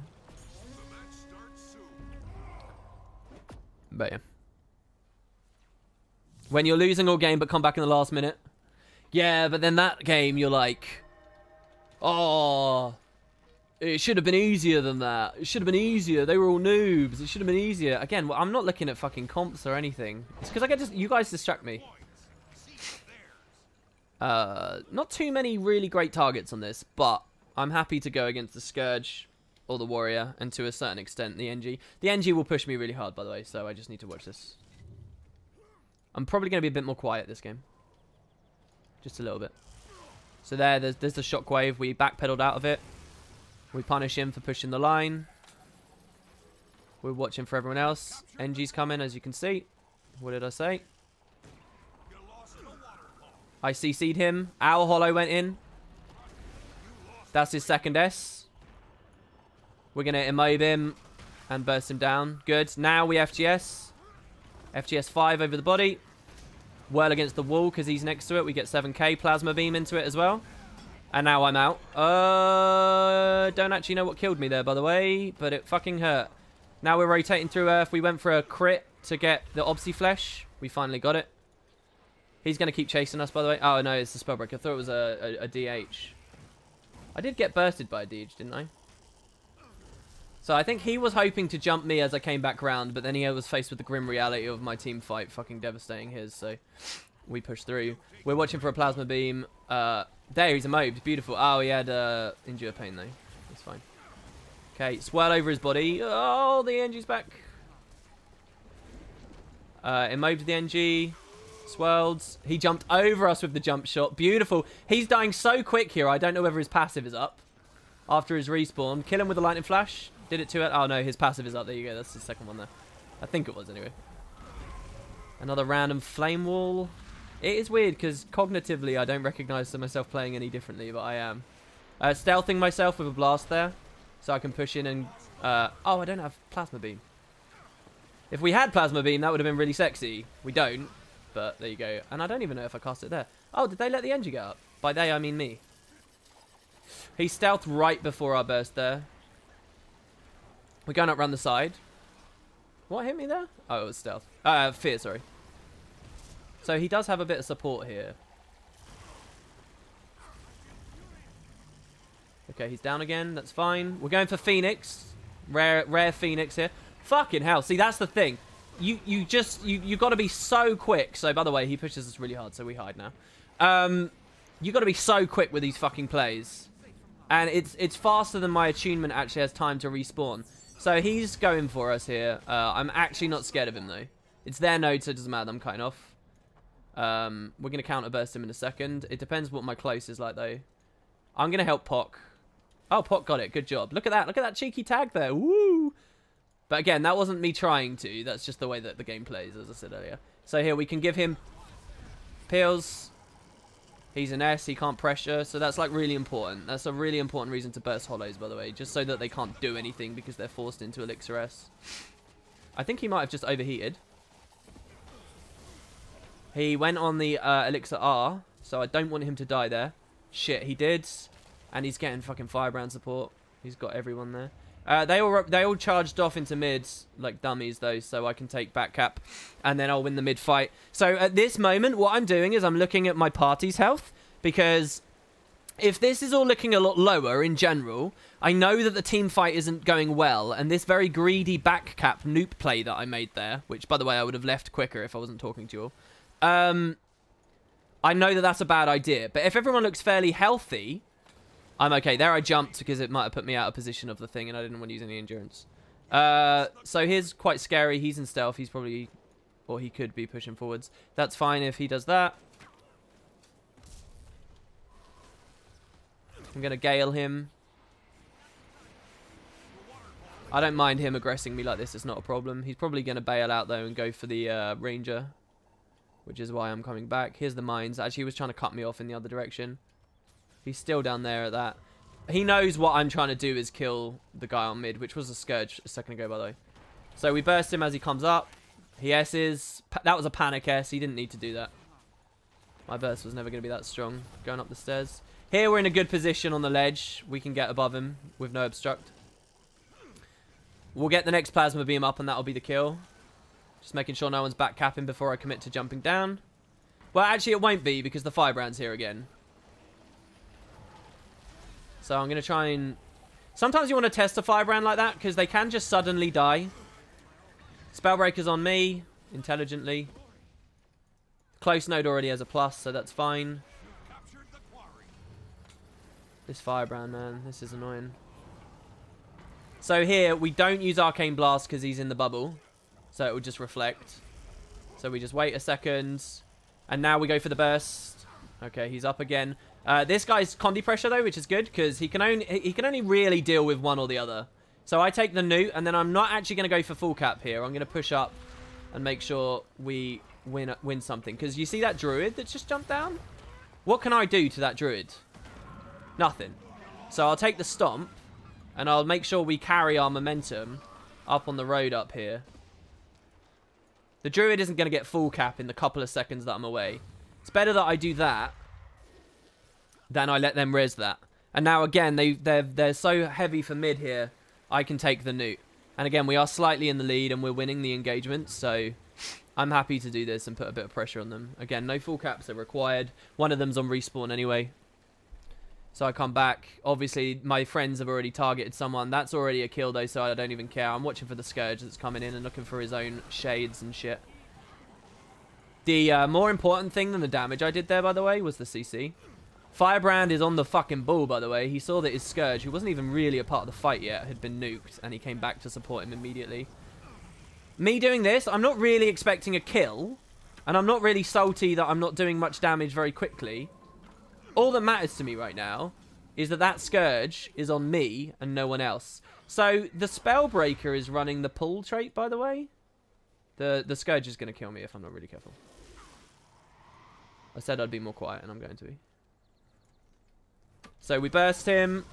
yeah. When you're losing all game but come back in the last minute. Yeah, but then that game you're like, oh, it should have been easier than that. It should have been easier. They were all noobs. It should have been easier. Again, I'm not looking at fucking comps or anything. It's because I get you guys distract me. Not too many really great targets on this, but I'm happy to go against the Scourge or the Warrior, and to a certain extent the NG. The NG will push me really hard, by the way, so I just need to watch this. I'm probably going to be a bit more quiet this game. Just a little bit. So there's the shockwave. We backpedaled out of it. We punish him for pushing the line. We're watching for everyone else. NG's coming, as you can see. What did I say? I CC'd him. Our Hollow went in. That's his second S. We're going to immob him and burst him down. Good. Now we FGS. FGS 5 over the body. Whirl against the wall because he's next to it. We get 7k. Plasma beam into it as well. And now I'm out. Don't actually know what killed me there, by the way. But it fucking hurt. Now we're rotating through Earth. We went for a crit to get the Obsi Flesh. We finally got it. He's going to keep chasing us, by the way. Oh, no, it's the Spellbreaker. I thought it was a DH. I did get bursted by a DH, didn't I? So I think he was hoping to jump me as I came back round, but then he was faced with the grim reality of my team fight fucking devastating his, so we pushed through. We're watching for a Plasma Beam. There, he's immobed. Beautiful. Oh, he had Endure Pain, though. That's fine. Okay, swirl over his body. Oh, the NG's back. Immobed the NG. Swirled. He jumped over us with the jump shot. Beautiful. He's dying so quick here. I don't know whether his passive is up after his respawn. Kill him with a lightning flash. Did it to it. Oh, no. His passive is up. There you go. That's the second one there. I think it was, anyway. Another random flame wall. It is weird because cognitively I don't recognize myself playing any differently, but I am. Stealthing myself with a blast there so I can push in and... oh, I don't have Plasma Beam. If we had Plasma Beam, that would have been really sexy. We don't. But there you go. And I don't even know if I cast it there. Oh, did they let the NG go up? By they, I mean me. He stealthed right before our burst there. We're going up round the side. What hit me there? Oh, it was stealth. Fear, sorry. So he does have a bit of support here. Okay, he's down again. That's fine. We're going for Phoenix. Rare Phoenix here. Fucking hell. See, that's the thing. You got to be so quick. So, by the way, he pushes us really hard, so we hide now. You got to be so quick with these fucking plays. And it's faster than my attunement actually has time to respawn. So, he's going for us here. I'm actually not scared of him, though. It's their node, so it doesn't matter. I'm cutting off. We're going to counter burst him in a second. It depends what my close is like, though. I'm going to help Poc. Oh, Poc got it. Good job. Look at that. Look at that cheeky tag there. Woo! But again, that wasn't me trying to. That's just the way that the game plays, as I said earlier. So here, we can give him Peels. He's an S, he can't pressure, so that's like really important. That's a really important reason to burst hollows, by the way, just so that they can't do anything because they're forced into Elixir S. I think he might have just overheated. He went on the Elixir R, so I don't want him to die there. Shit, he did, and he's getting fucking Firebrand support. He's got everyone there. They all charged off into mids like dummies though, so I can take back cap, and then I'll win the mid fight. So at this moment, what I'm doing is I'm looking at my party's health, because if this is all looking a lot lower in general, I know that the team fight isn't going well, and this very greedy back cap noob play that I made there, which by the way I would have left quicker if I wasn't talking to you all. I know that that's a bad idea, but if everyone looks fairly healthy, I'm okay. There I jumped because it might have put me out of position of the thing and I didn't want to use any endurance. So here's quite scary. He's in stealth. He's probably, or he could be pushing forwards. That's fine if he does that. I'm going to gale him. I don't mind him aggressing me like this. It's not a problem. He's probably going to bail out though and go for the ranger, which is why I'm coming back. Here's the mines. Actually, he was trying to cut me off in the other direction. He's still down there at that. He knows what I'm trying to do is kill the guy on mid, which was a Scourge a second ago, by the way. So we burst him as he comes up. He S's. That was a panic S. He didn't need to do that. My burst was never going to be that strong. Going up the stairs. Here we're in a good position on the ledge. We can get above him with no obstruct. We'll get the next plasma beam up and that'll be the kill. Just making sure no one's back capping before I commit to jumping down. Well, actually it won't be because the Firebrand's here again. So I'm going to try and... Sometimes you want to test a Firebrand like that, because they can just suddenly die. Spellbreaker's on me, intelligently. Close node already has a plus, so that's fine. This Firebrand, man, this is annoying. So here, we don't use Arcane Blast because he's in the bubble. So it will just reflect. So we just wait a second. And now we go for the burst. Okay, he's up again. This guy's Condi pressure though, which is good because he can only really deal with one or the other. So I take the newt, and then I'm not actually going to go for full cap here. I'm going to push up and make sure we win something. Because you see that druid that just jumped down? What can I do to that druid? Nothing. So I'll take the stomp, and I'll make sure we carry our momentum up on the road up here. The druid isn't going to get full cap in the couple of seconds that I'm away. It's better that I do that than I let them res that. And now again, they're so heavy for mid here, I can take the newt. And again, we are slightly in the lead and we're winning the engagement, so I'm happy to do this and put a bit of pressure on them. Again, no full caps are required. One of them's on respawn anyway. So I come back. Obviously, my friends have already targeted someone. That's already a kill though, so I don't even care. I'm watching for the Scourge that's coming in and looking for his own shades and shit. The more important thing than the damage I did there, by the way, was the CC. Firebrand is on the fucking ball, by the way. He saw that his Scourge, who wasn't even really a part of the fight yet, had been nuked, and he came back to support him immediately. Me doing this, I'm not really expecting a kill, and I'm not really salty that I'm not doing much damage very quickly. All that matters to me right now is that that Scourge is on me and no one else. So the Spellbreaker is running the pull trait, by the way. The Scourge is going to kill me if I'm not really careful. I said I'd be more quiet, and I'm going to be. So we burst him,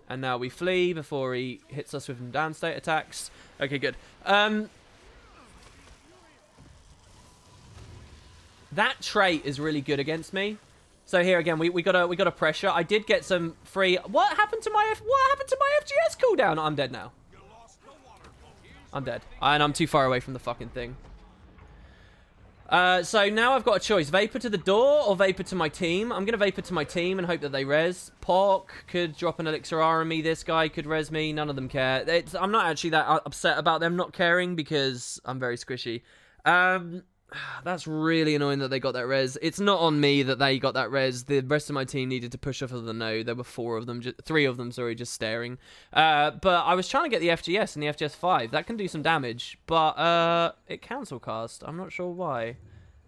and now we flee before he hits us with down state attacks. Okay, good. That trait is really good against me. So here again, we got a pressure. I did get some free. What happened to my FGS cooldown? I'm dead now. I'm dead, and I'm too far away from the fucking thing. So now I've got a choice. Vapor to the door or Vapor to my team. I'm going to Vapor to my team and hope that they res. Pork could drop an Elixir R on me. This guy could res me. None of them care. I'm not actually that upset about them not caring because I'm very squishy. That's really annoying that they got that res. It's not on me that they got that res. The rest of my team needed to push off of the node. There were three of them, sorry, just staring. But I was trying to get the FGS and the FGS 5. That can do some damage, but it cancel cast. I'm not sure why.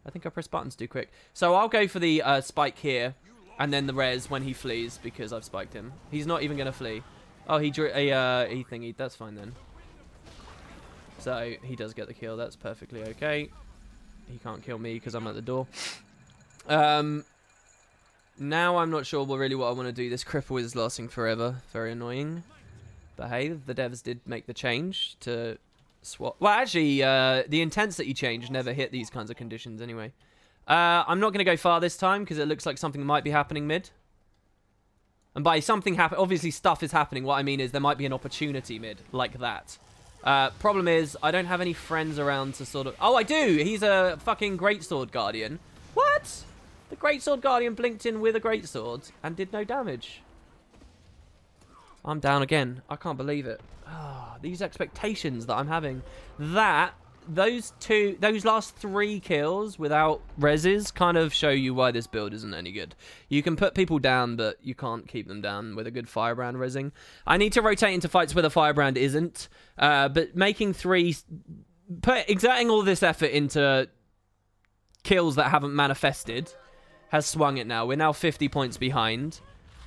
I think I pressed buttons too quick. So I'll go for the spike here, and then the res when he flees because I've spiked him. He's not even gonna flee. Oh, he drew a thingy. That's fine then. So he does get the kill. That's perfectly okay. He can't kill me because I'm at the door. Now I'm not sure really what I want to do. This cripple is lasting forever. Very annoying. But hey, the devs did make the change to swap. Well, actually, the intensity change never hit these kinds of conditions anyway. I'm not going to go far this time because it looks like something might be happening mid. And by something happen, obviously stuff is happening. What I mean is there might be an opportunity mid like that. Problem is, I don't have any friends around to sort of... Oh, I do! He's a fucking Greatsword Guardian. What? The Greatsword Guardian blinked in with a Greatsword and did no damage. I'm down again. I can't believe it. Oh, these expectations that I'm having. Those last 3 kills without reses kind of show you why this build isn't any good. You can put people down, but you can't keep them down with a good firebrand resing. I need to rotate into fights where the firebrand isn't, but making 3... exerting all this effort into kills that haven't manifested has swung it now. We're now 50 points behind,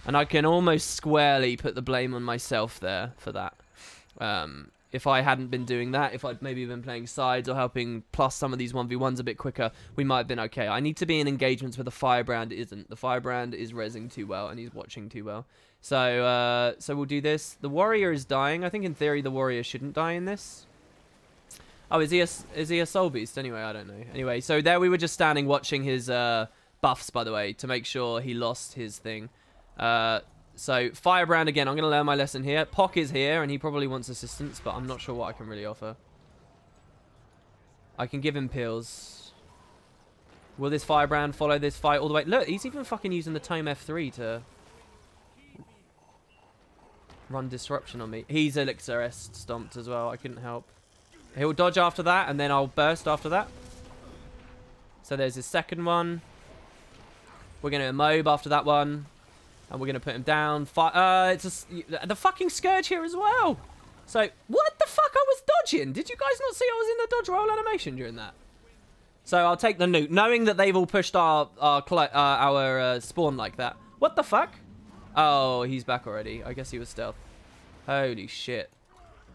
and I can almost squarely put the blame on myself there for that. If I hadn't been doing that, if I'd maybe been playing sides or helping plus some of these 1v1s a bit quicker, we might have been okay. I need to be in engagements where the firebrand isn't. The firebrand is resing too well, and he's watching too well. So we'll do this. The warrior is dying. I think in theory the warrior shouldn't die in this. Oh, is he a soul beast? Anyway, I don't know. Anyway, so there we were just standing watching his buffs, by the way, to make sure he lost his thing. So, Firebrand again, I'm going to learn my lesson here. Pock is here, and he probably wants assistance, but I'm not sure what I can really offer. I can give him pills. Will this Firebrand follow this fight all the way? Look, he's even fucking using the Tome F3 to run disruption on me. He's Elixir S stomped as well. I couldn't help. He'll dodge after that, and then I'll burst after that. So there's his second one. We're going to mob after that one. And we're going to put him down. The fucking Scourge here as well. So, what the fuck? I was dodging. Did you guys not see I was in the dodge roll animation during that? So, I'll take the nuke, knowing that they've all pushed our spawn like that. What the fuck? Oh, he's back already. I guess he was stealth. Holy shit.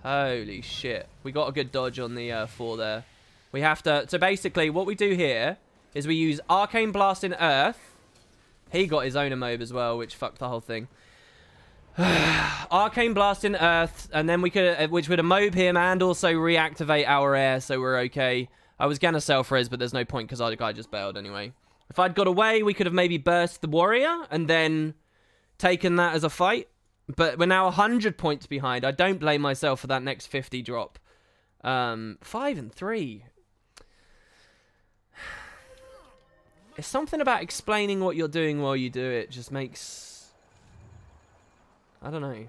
Holy shit. We got a good dodge on the 4 there. We have to... So, basically, what we do here is we use Arcane Blast in Earth. He got his own mob as well, which fucked the whole thing. Arcane Blast in Earth, and then we could, which would mob him and also reactivate our air, so we're okay. I was gonna self-res, but there's no point because our guy just bailed anyway. If I'd got away, we could have maybe burst the warrior and then taken that as a fight. But we're now 100 points behind. I don't blame myself for that next 50 drop. 5 and 3. It's something about explaining what you're doing while you do it just makes... I don't know.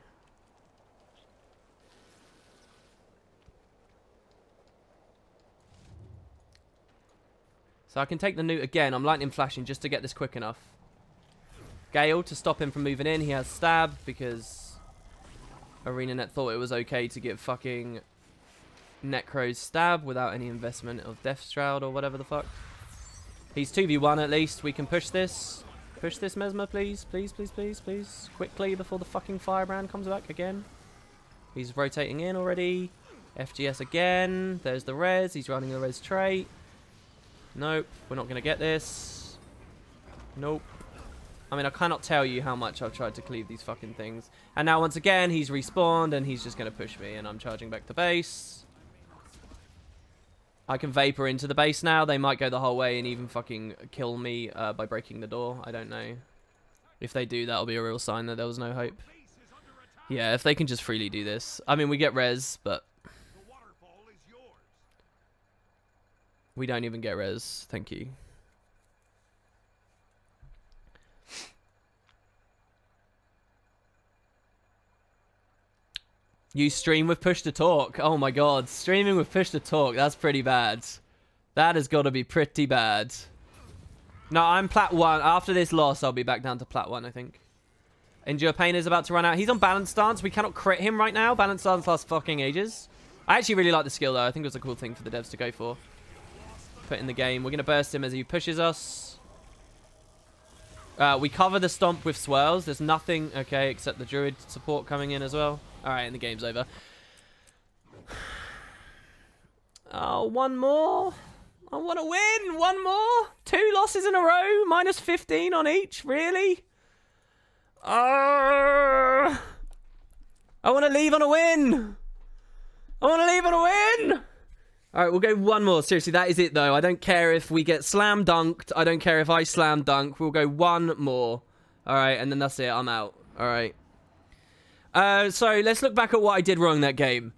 So I can take the newt again. I'm lightning flashing just to get this quick enough. Gale to stop him from moving in. He has stab because ArenaNet thought it was okay to give fucking Necro's stab without any investment of Death Shroud or whatever the fuck. He's 2v1 at least. We can push this. Push this, Mesmer, please. Please, please, please, please. Quickly before the fucking Firebrand comes back again. He's rotating in already. FGS again. There's the res. He's running the res trait. Nope. We're not going to get this. Nope. I mean, I cannot tell you how much I've tried to cleave these fucking things. And now, once again, he's respawned and he's just going to push me. And I'm charging back to base. I can Vapor into the base now. They might go the whole way and even fucking kill me by breaking the door. I don't know. If they do, that'll be a real sign that there was no hope. Yeah, if they can just freely do this. I mean, we get res, but... we don't even get res. Thank you. You stream with push to talk. Oh my god. Streaming with push to talk. That's pretty bad. That has got to be pretty bad. No, I'm plat 1. After this loss, I'll be back down to plat 1, I think. Endure Pain is about to run out. He's on balance stance. We cannot crit him right now. Balance stance lasts fucking ages. I actually really like the skill, though. I think it was a cool thing for the devs to go for. Put in the game. We're going to burst him as he pushes us. We cover the stomp with swirls. There's nothing, okay, except the druid support coming in as well. Alright, and the game's over. Oh, one more. I want to win. One more. 2 losses in a row. Minus 15 on each. Really? I want to leave on a win. I want to leave on a win. All right, we'll go one more. Seriously, that is it, though. I don't care if we get slam dunked. I don't care if I slam dunk. We'll go one more. All right, and then that's it. I'm out. All right. So let's look back at what I did wrong that game.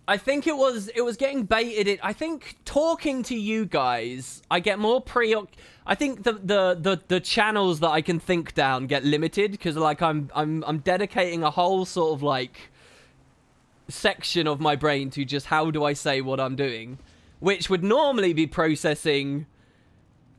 I think it was getting baited. I think talking to you guys, I get more I think the channels that I can think down get limited because like I'm dedicating a whole sort of like section of my brain to just how do I say what I'm doing, which would normally be processing,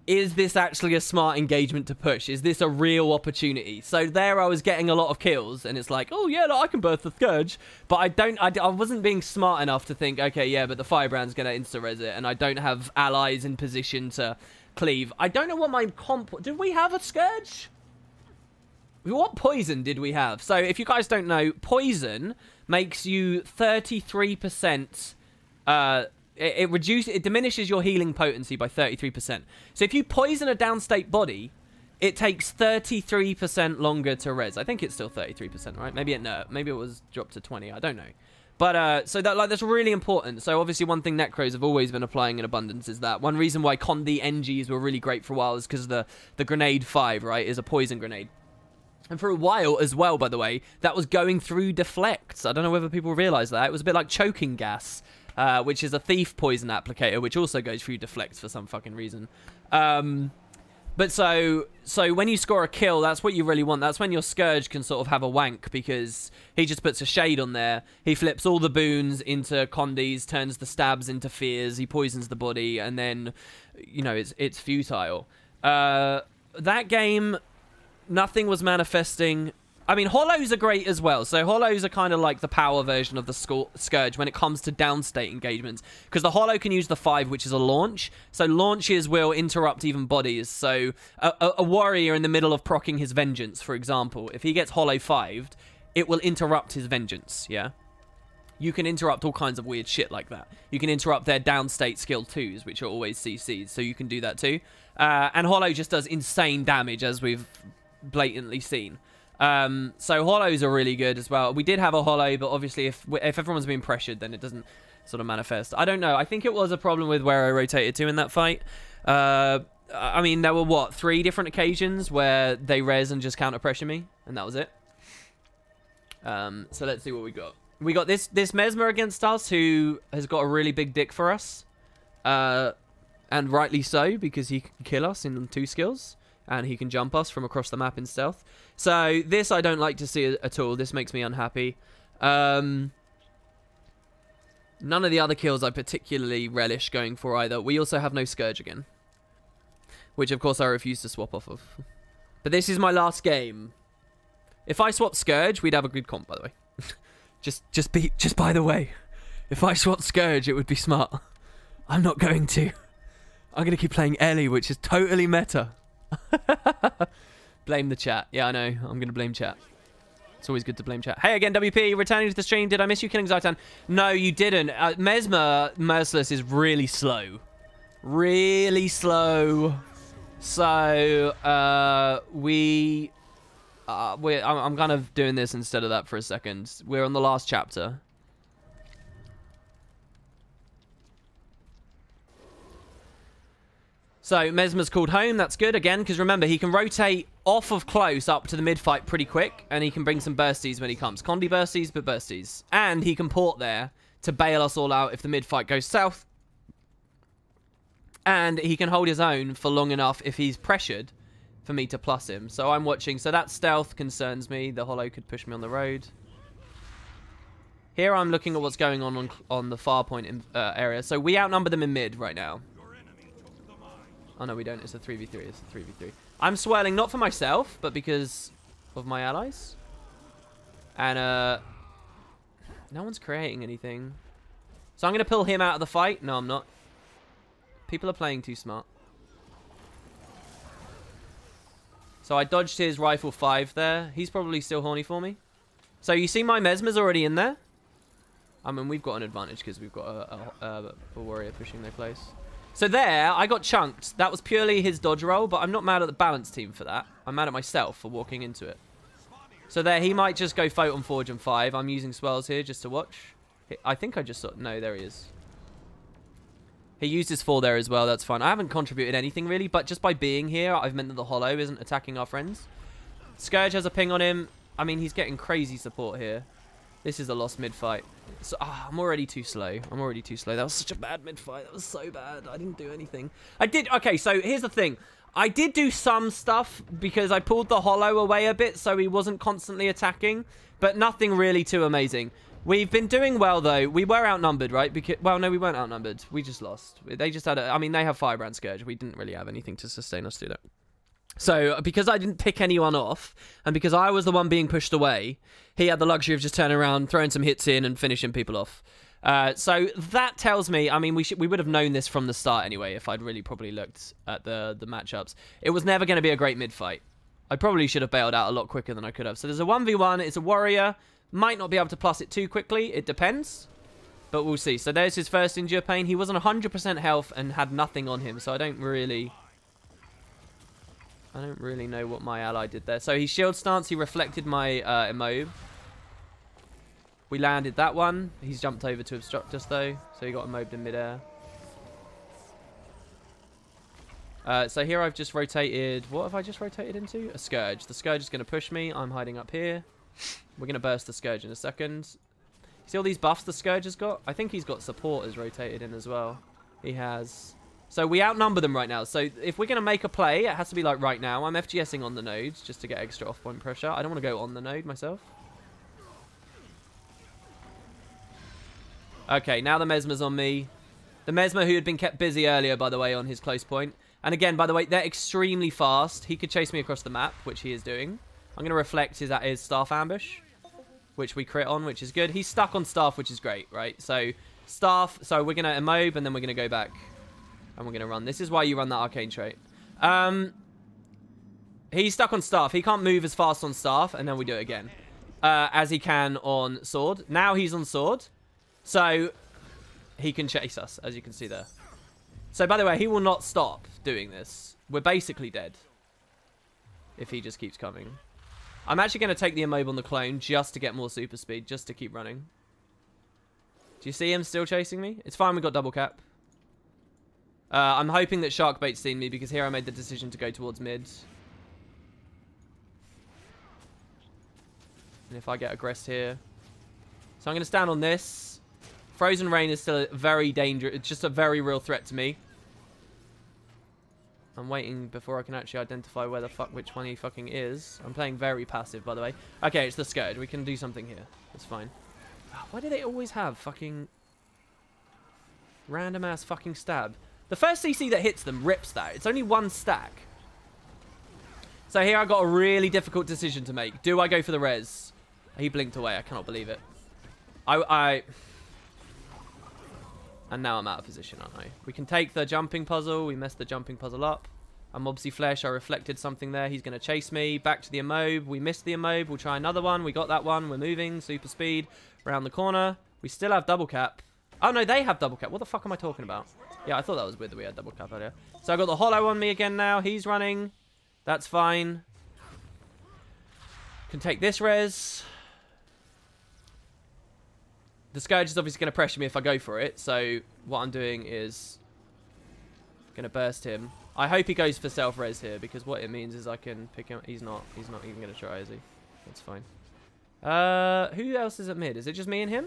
is this actually a smart engagement to push? Is this a real opportunity? So there I was getting a lot of kills, and it's like, oh yeah, no, I can burst the Scourge. But I wasn't being smart enough to think, okay, yeah, but the Firebrand's going to insta-res it, and I don't have allies in position to cleave. I don't know what my comp... Did we have a Scourge? What poison did we have? So if you guys don't know, poison makes you 33%... It diminishes your healing potency by 33%. So if you poison a downstate body, it takes 33% longer to res. I think it's still 33%, right? Maybe it was dropped to 20. I don't know. But so that's really important. So obviously one thing Necros have always been applying in abundance is that. One reason why Condi NGs were really great for a while is because the grenade 5, right, is a poison grenade. And for a while as well, by the way, that was going through deflects. I don't know whether people realize that. It was a bit like choking gas. Which is a thief poison applicator, which also goes through deflects for some fucking reason. But so when you score a kill, that's what you really want. That's when your Scourge can sort of have a wank, because he just puts a shade on there. He flips all the boons into Condis, turns the stabs into fears, he poisons the body, and then, you know, it's futile. That game, nothing was manifesting. I mean, Hollows are great as well. So Hollows are kind of like the power version of the Scourge when it comes to downstate engagements. Because the Hollow can use the 5, which is a launch. So launches will interrupt even bodies. So a warrior in the middle of proccing his vengeance, for example, if he gets Hollow 5'd, it will interrupt his vengeance, yeah? You can interrupt all kinds of weird shit like that. You can interrupt their downstate skill 2s, which are always CCs. So you can do that too. And Hollow just does insane damage, as we've blatantly seen. So Hollows are really good as well. We did have a Hollow, but obviously if everyone's being pressured, then it doesn't sort of manifest. I don't know. I think it was a problem with where I rotated to in that fight. I mean, there were, what, 3 different occasions where they res and just counter pressure me, and that was it. So let's see what we got. We got this Mesmer against us, who has got a really big dick for us. And rightly so, because he can kill us in 2 skills. And he can jump us from across the map in stealth. So this I don't like to see at all. This makes me unhappy. None of the other kills I particularly relish going for either. We also have no Scourge again, which of course I refuse to swap off of. But this is my last game. If I swap Scourge, we'd have a good comp, by the way. just by the way, if I swap Scourge, it would be smart. I'm not going to. I'm going to keep playing Ellie, which is totally meta. Blame the chat. Yeah, I know. I'm going to blame chat. It's always good to blame chat. Hey again, WP. Returning to the stream. Did I miss you killing Zhaitan? No, you didn't. Mesmer Merciless is really slow. Really slow. So, I'm kind of doing this instead of that for a second. We're on the last chapter. So, Mesmer's called home. That's good, again, because remember, he can rotate off of close up to the mid-fight pretty quick, and he can bring some bursties when he comes. Condi bursties, but bursties. And he can port there to bail us all out if the mid-fight goes south. And he can hold his own for long enough if he's pressured for me to plus him. So, I'm watching. So, that stealth concerns me. The Hollow could push me on the road. Here, I'm looking at what's going on the far point area. So, we outnumber them in mid right now. Oh, no, we don't. It's a 3v3. It's a 3v3. I'm swirling not for myself, but because of my allies. And, no one's creating anything. So I'm going to pull him out of the fight. No, I'm not. People are playing too smart. So I dodged his rifle 5 there. He's probably still horny for me. So you see my Mesmer's already in there. I mean, we've got an advantage because we've got a warrior pushing their place. So there, I got chunked. That was purely his dodge roll, but I'm not mad at the balance team for that. I'm mad at myself for walking into it. So there, he might just go Photon Forge on 5. I'm using swells here just to watch. I think I just saw... No, there he is. He used his 4 there as well. That's fine. I haven't contributed anything really, but just by being here, I've meant that the Hollow isn't attacking our friends. Scourge has a ping on him. I mean, he's getting crazy support here. This is a lost mid-fight. So, I'm already too slow. I'm already too slow. That was such a bad mid-fight. That was so bad. I didn't do anything. I did... Okay, so here's the thing. I did do some stuff because I pulled the Hollow away a bit so he wasn't constantly attacking, but nothing really too amazing. We've been doing well, though. We were outnumbered, right? Because, well, no, we weren't outnumbered. We just lost. They just had a... I mean, they have Firebrand Scourge. We didn't really have anything to sustain us through that. So, because I didn't pick anyone off, and because I was the one being pushed away, he had the luxury of just turning around, throwing some hits in, and finishing people off. So, that tells me... I mean, we would have known this from the start anyway, if I'd really probably looked at the matchups. It was never going to be a great mid-fight. I probably should have bailed out a lot quicker than I could have. So, there's a 1v1. It's a warrior. Might not be able to plus it too quickly. It depends. But we'll see. So, there's his first Endure Pain. He wasn't 100% health and had nothing on him, so I don't really know what my ally did there. So he shield stance. He reflected my immob. We landed that one. He's jumped over to obstruct us though. So he got immobed in midair. So here I've just rotated... What have I just rotated into? A Scourge. The Scourge is going to push me. I'm hiding up here. We're going to burst the Scourge in a second. See all these buffs the Scourge has got? I think he's got supporters rotated in as well. He has... So we outnumber them right now. So if we're going to make a play, it has to be like right now. I'm FGSing on the nodes just to get extra off-point pressure. I don't want to go on the node myself. Okay, now the Mesmer's on me. The Mesmer who had been kept busy earlier, by the way, on his close point. And again, by the way, they're extremely fast. He could chase me across the map, which he is doing. I'm going to reflect his Staff Ambush, which we crit on, which is good. He's stuck on Staff, which is great, right? So Staff, so we're going to immob and then we're going to go back. And we're going to run. This is why you run that arcane trait. He's stuck on Staff. He can't move as fast on Staff. And then we do it again. As he can on Sword. Now he's on Sword. So he can chase us, as you can see there. So, by the way, he will not stop doing this. We're basically dead. If he just keeps coming. I'm actually going to take the immob on the clone just to get more super speed. Just to keep running. Do you see him still chasing me? It's fine. We got double cap. I'm hoping that Sharkbait's seen me because here I made the decision to go towards mid. And if I get aggressed here. So I'm going to stand on this. Frozen Rain is still very dangerous. It's just a very real threat to me. I'm waiting before I can actually identify where the fuck which one he fucking is. I'm playing very passive, by the way. Okay, it's the Scourge. We can do something here. That's fine. Why do they always have fucking random ass fucking stab? The first CC that hits them rips that. It's only one stack. So here I got a really difficult decision to make. Do I go for the res? He blinked away. I cannot believe it. And now I'm out of position, aren't I? We can take the jumping puzzle. We messed the jumping puzzle up. I'm obviously Flesh. I reflected something there. He's going to chase me. Back to the immob. We missed the immob. We'll try another one. We got that one. We're moving. Super speed. Around the corner. We still have double cap. Oh, no, they have double cap. What the fuck am I talking about? Yeah, I thought that was weird that we had double cap earlier. So I got the Hollow on me again now. He's running. That's fine. Can take this res. The Scourge is obviously going to pressure me if I go for it. So what I'm doing is going to burst him. I hope he goes for self-res here because what it means is I can pick him. He's not even going to try, is he? That's fine. Who else is at mid? Is it just me and him?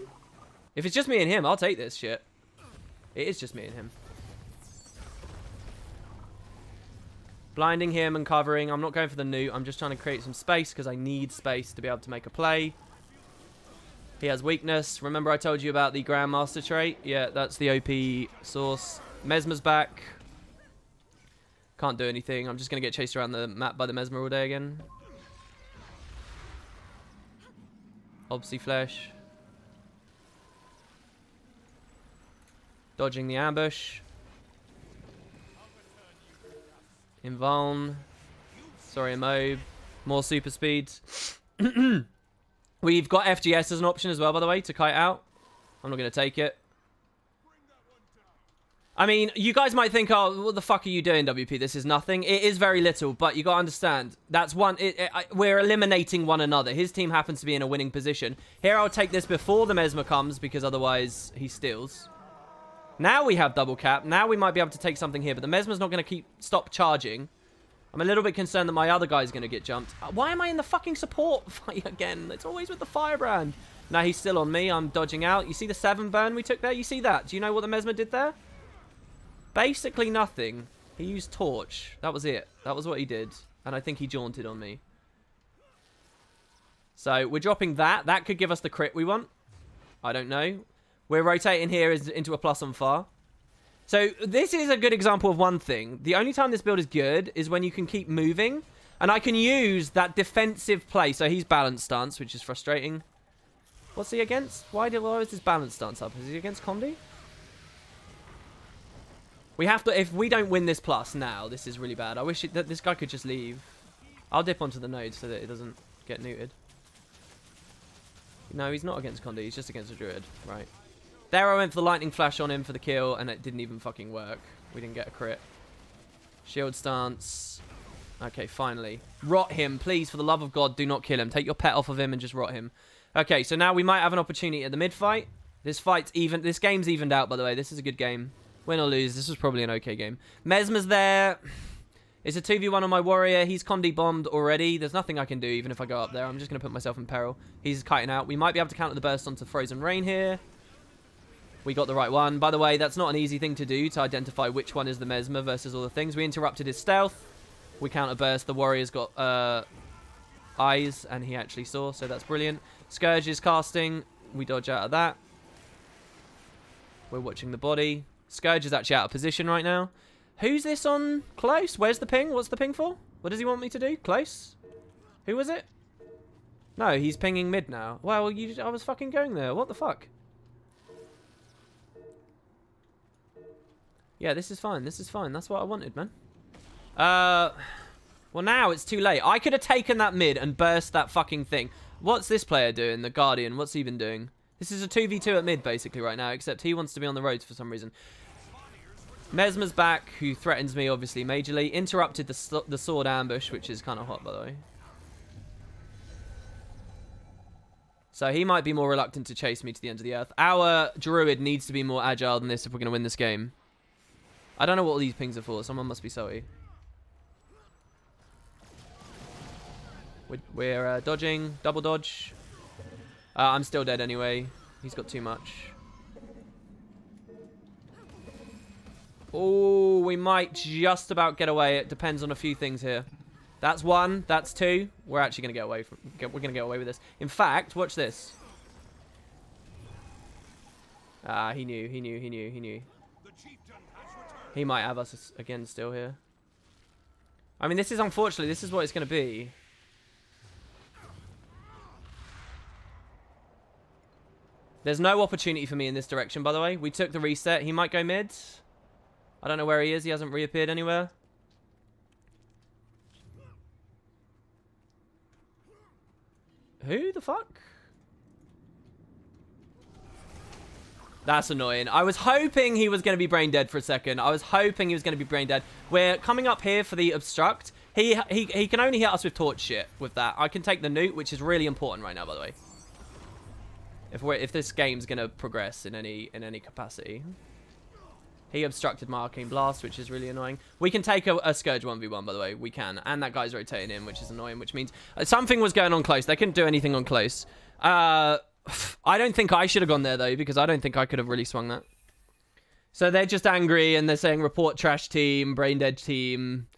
If it's just me and him, I'll take this shit. It is just me and him. Blinding him and covering. I'm not going for the newt. I'm just trying to create some space because I need space to be able to make a play. He has weakness. Remember I told you about the Grandmaster trait? Yeah, that's the OP source. Mesmer's back. Can't do anything. I'm just going to get chased around the map by the Mesmer all day again. Obviously Flesh. Dodging the ambush. Invuln. Sorry, Mob. More super speed. We've got FGS as an option as well, by the way, to kite out. I'm not going to take it. I mean, you guys might think, oh, what the fuck are you doing, WP? This is nothing. It is very little, but you got to understand. That's one... we're eliminating one another. His team happens to be in a winning position. Here, I'll take this before the Mesmer comes, because otherwise he steals. Now we have double cap. Now we might be able to take something here, but the Mesmer's not going to stop charging. I'm a little bit concerned that my other guy's going to get jumped. Why am I in the fucking support fight again? It's always with the firebrand. Now he's still on me. I'm dodging out. You see the 7 burn we took there? You see that? Do you know what the Mesmer did there? Basically nothing. He used torch. That was it. That was what he did. And I think he jaunted on me. So we're dropping that. That could give us the crit we want. I don't know. We're rotating here into a plus on far. So this is a good example of one thing. The only time this build is good is when you can keep moving. And I can use that defensive play. So he's balanced stance, which is frustrating. What's he against? Why is his balance stance up? Is he against Condi? We have to... If we don't win this plus now, this is really bad. I wish that this guy could just leave. I'll dip onto the node so that it doesn't get neutered. No, he's not against Condi. He's just against a druid. Right. There I went for the lightning flash on him for the kill, and it didn't even fucking work. We didn't get a crit. Shield stance. Okay, finally. Rot him. Please, for the love of God, do not kill him. Take your pet off of him and just rot him. Okay, so now we might have an opportunity at the mid fight. This game's evened out, by the way. This is a good game. Win or lose, this was probably an okay game. Mesmer's there. It's a 2v1 on my warrior. He's Condi bombed already. There's nothing I can do even if I go up there. I'm just going to put myself in peril. He's kiting out. We might be able to counter the burst onto Frozen Rain here. We got the right one. By the way, that's not an easy thing to do, to identify which one is the Mesmer versus all the things. We interrupted his stealth. We counter burst. The warrior's got eyes, and he actually saw, so that's brilliant. Scourge is casting. We dodge out of that. We're watching the body. Scourge is actually out of position right now. Who's this on close? Where's the ping? What's the ping for? What does he want me to do? Close? Who was it? No, he's pinging mid now. Well, I was fucking going there. What the fuck? Yeah, this is fine. This is fine. That's what I wanted, man. Well, now it's too late. I could have taken that mid and burst that fucking thing. What's this player doing? The Guardian. What's he been doing? This is a 2v2 at mid, basically, right now, except he wants to be on the roads for some reason. Mesmer's back, who threatens me, obviously, majorly. Interrupted the sword ambush, which is kind of hot, by the way. So he might be more reluctant to chase me to the end of the earth. Our druid needs to be more agile than this if we're going to win this game. I don't know what all these pings are for. Someone must be salty. We're dodging. Double dodge. I'm still dead anyway. He's got too much. Oh, we might just about get away. It depends on a few things here. That's 1. That's 2. We're actually going to get away from... We're going to get away with this. In fact, watch this. Ah, he knew. He knew. He knew. He knew. He might have us again still here. I mean, this is unfortunately, this is what it's going to be. There's no opportunity for me in this direction, by the way. We took the reset. He might go mid. I don't know where he is. He hasn't reappeared anywhere. Who the fuck? That's annoying. I was hoping he was going to be brain dead for a second. I was hoping he was going to be brain dead. We're coming up here for the obstruct. He can only hit us with torch shit with that. I can take the newt, which is really important right now, by the way. If this game's going to progress in any capacity. He obstructed my arcane blast, which is really annoying. We can take a Scourge 1v1, by the way. We can. And that guy's rotating in, which is annoying, which means something was going on close. They couldn't do anything on close. I don't think I should have gone there, though, because I don't think I could have really swung that. So they're just angry, and they're saying report trash team, brain dead team,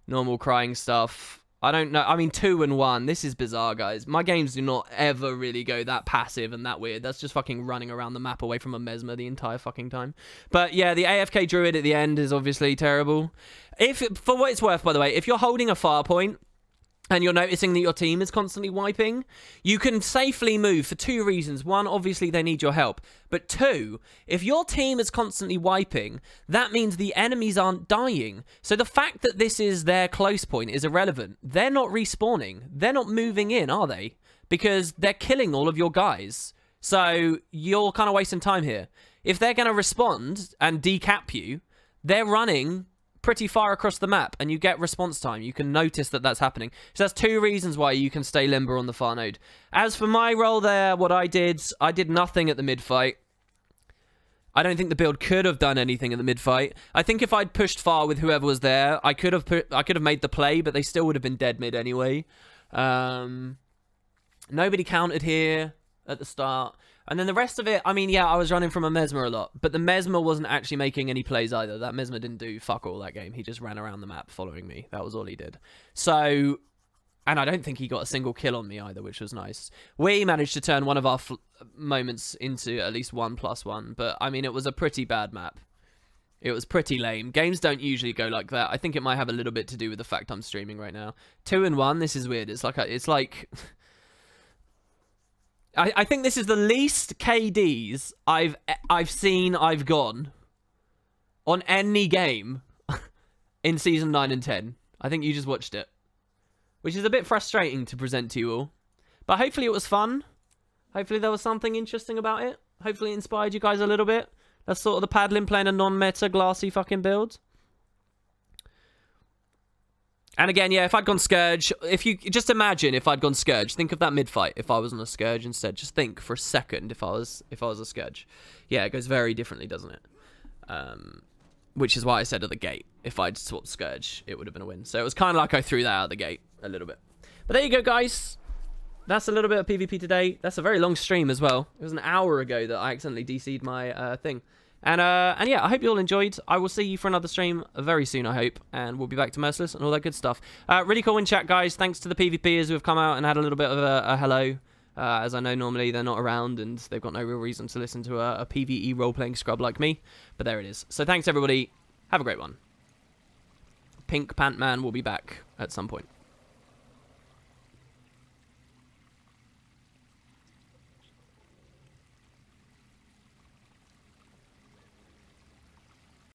normal crying stuff. I don't know. I mean, 2 and 1. This is bizarre, guys. My games do not ever really go that passive and that weird. That's just fucking running around the map away from a Mesmer the entire fucking time. But yeah, the AFK Druid at the end is obviously terrible. For what it's worth, by the way, if you're holding a far point and you're noticing that your team is constantly wiping, you can safely move for 2 reasons. 1, obviously they need your help. But 2, if your team is constantly wiping, that means the enemies aren't dying. So the fact that this is their close point is irrelevant. They're not respawning. They're not moving in, are they? Because they're killing all of your guys. So you're kind of wasting time here. If they're going to respond and decap you, they're running pretty far across the map, and you get response time. You can notice that that's happening. So that's 2 reasons why you can stay limber on the far node. As for my role there, what I did nothing at the mid-fight. I don't think the build could have done anything in the mid-fight. I think if I'd pushed far with whoever was there, I could have made the play, but they still would have been dead mid anyway. Nobody countered here at the start. And then the rest of it, I mean, yeah, I was running from a Mesmer a lot, but the Mesmer wasn't actually making any plays either. That Mesmer didn't do fuck all that game. He just ran around the map following me. That was all he did. So, and I don't think he got a single kill on me either, which was nice. We managed to turn one of our moments into at least 1+1, but I mean, it was a pretty bad map. It was pretty lame. Games don't usually go like that. I think it might have a little bit to do with the fact I'm streaming right now. 2-1, this is weird. It's like... I think this is the least KDs I've gone on any game in Season 9 and 10. I think you just watched it. Which is a bit frustrating to present to you all. But hopefully it was fun. Hopefully there was something interesting about it. Hopefully it inspired you guys a little bit. That's sort of the paddling playing a non-meta glassy fucking build. And again, yeah, if I'd gone Scourge, if you just imagine if I'd gone Scourge, think of that mid-fight if I was on a Scourge instead. Just think for a second if I was a Scourge. Yeah, it goes very differently, doesn't it? Which is why I said at the gate, if I'd swapped Scourge, it would have been a win. So it was kind of like I threw that out of the gate a little bit. But there you go, guys. That's a little bit of PvP today. That's a very long stream as well. It was an hour ago that I accidentally DC'd my thing. And yeah, I hope you all enjoyed. I will see you for another stream very soon, I hope. And we'll be back to Merciless and all that good stuff. Really cool win chat, guys. Thanks to the PvPers who have come out and had a little bit of a hello. As I know, normally they're not around and they've got no real reason to listen to a PvE role-playing scrub like me. But there it is. So thanks, everybody. Have a great one. Pink Pant Man will be back at some point.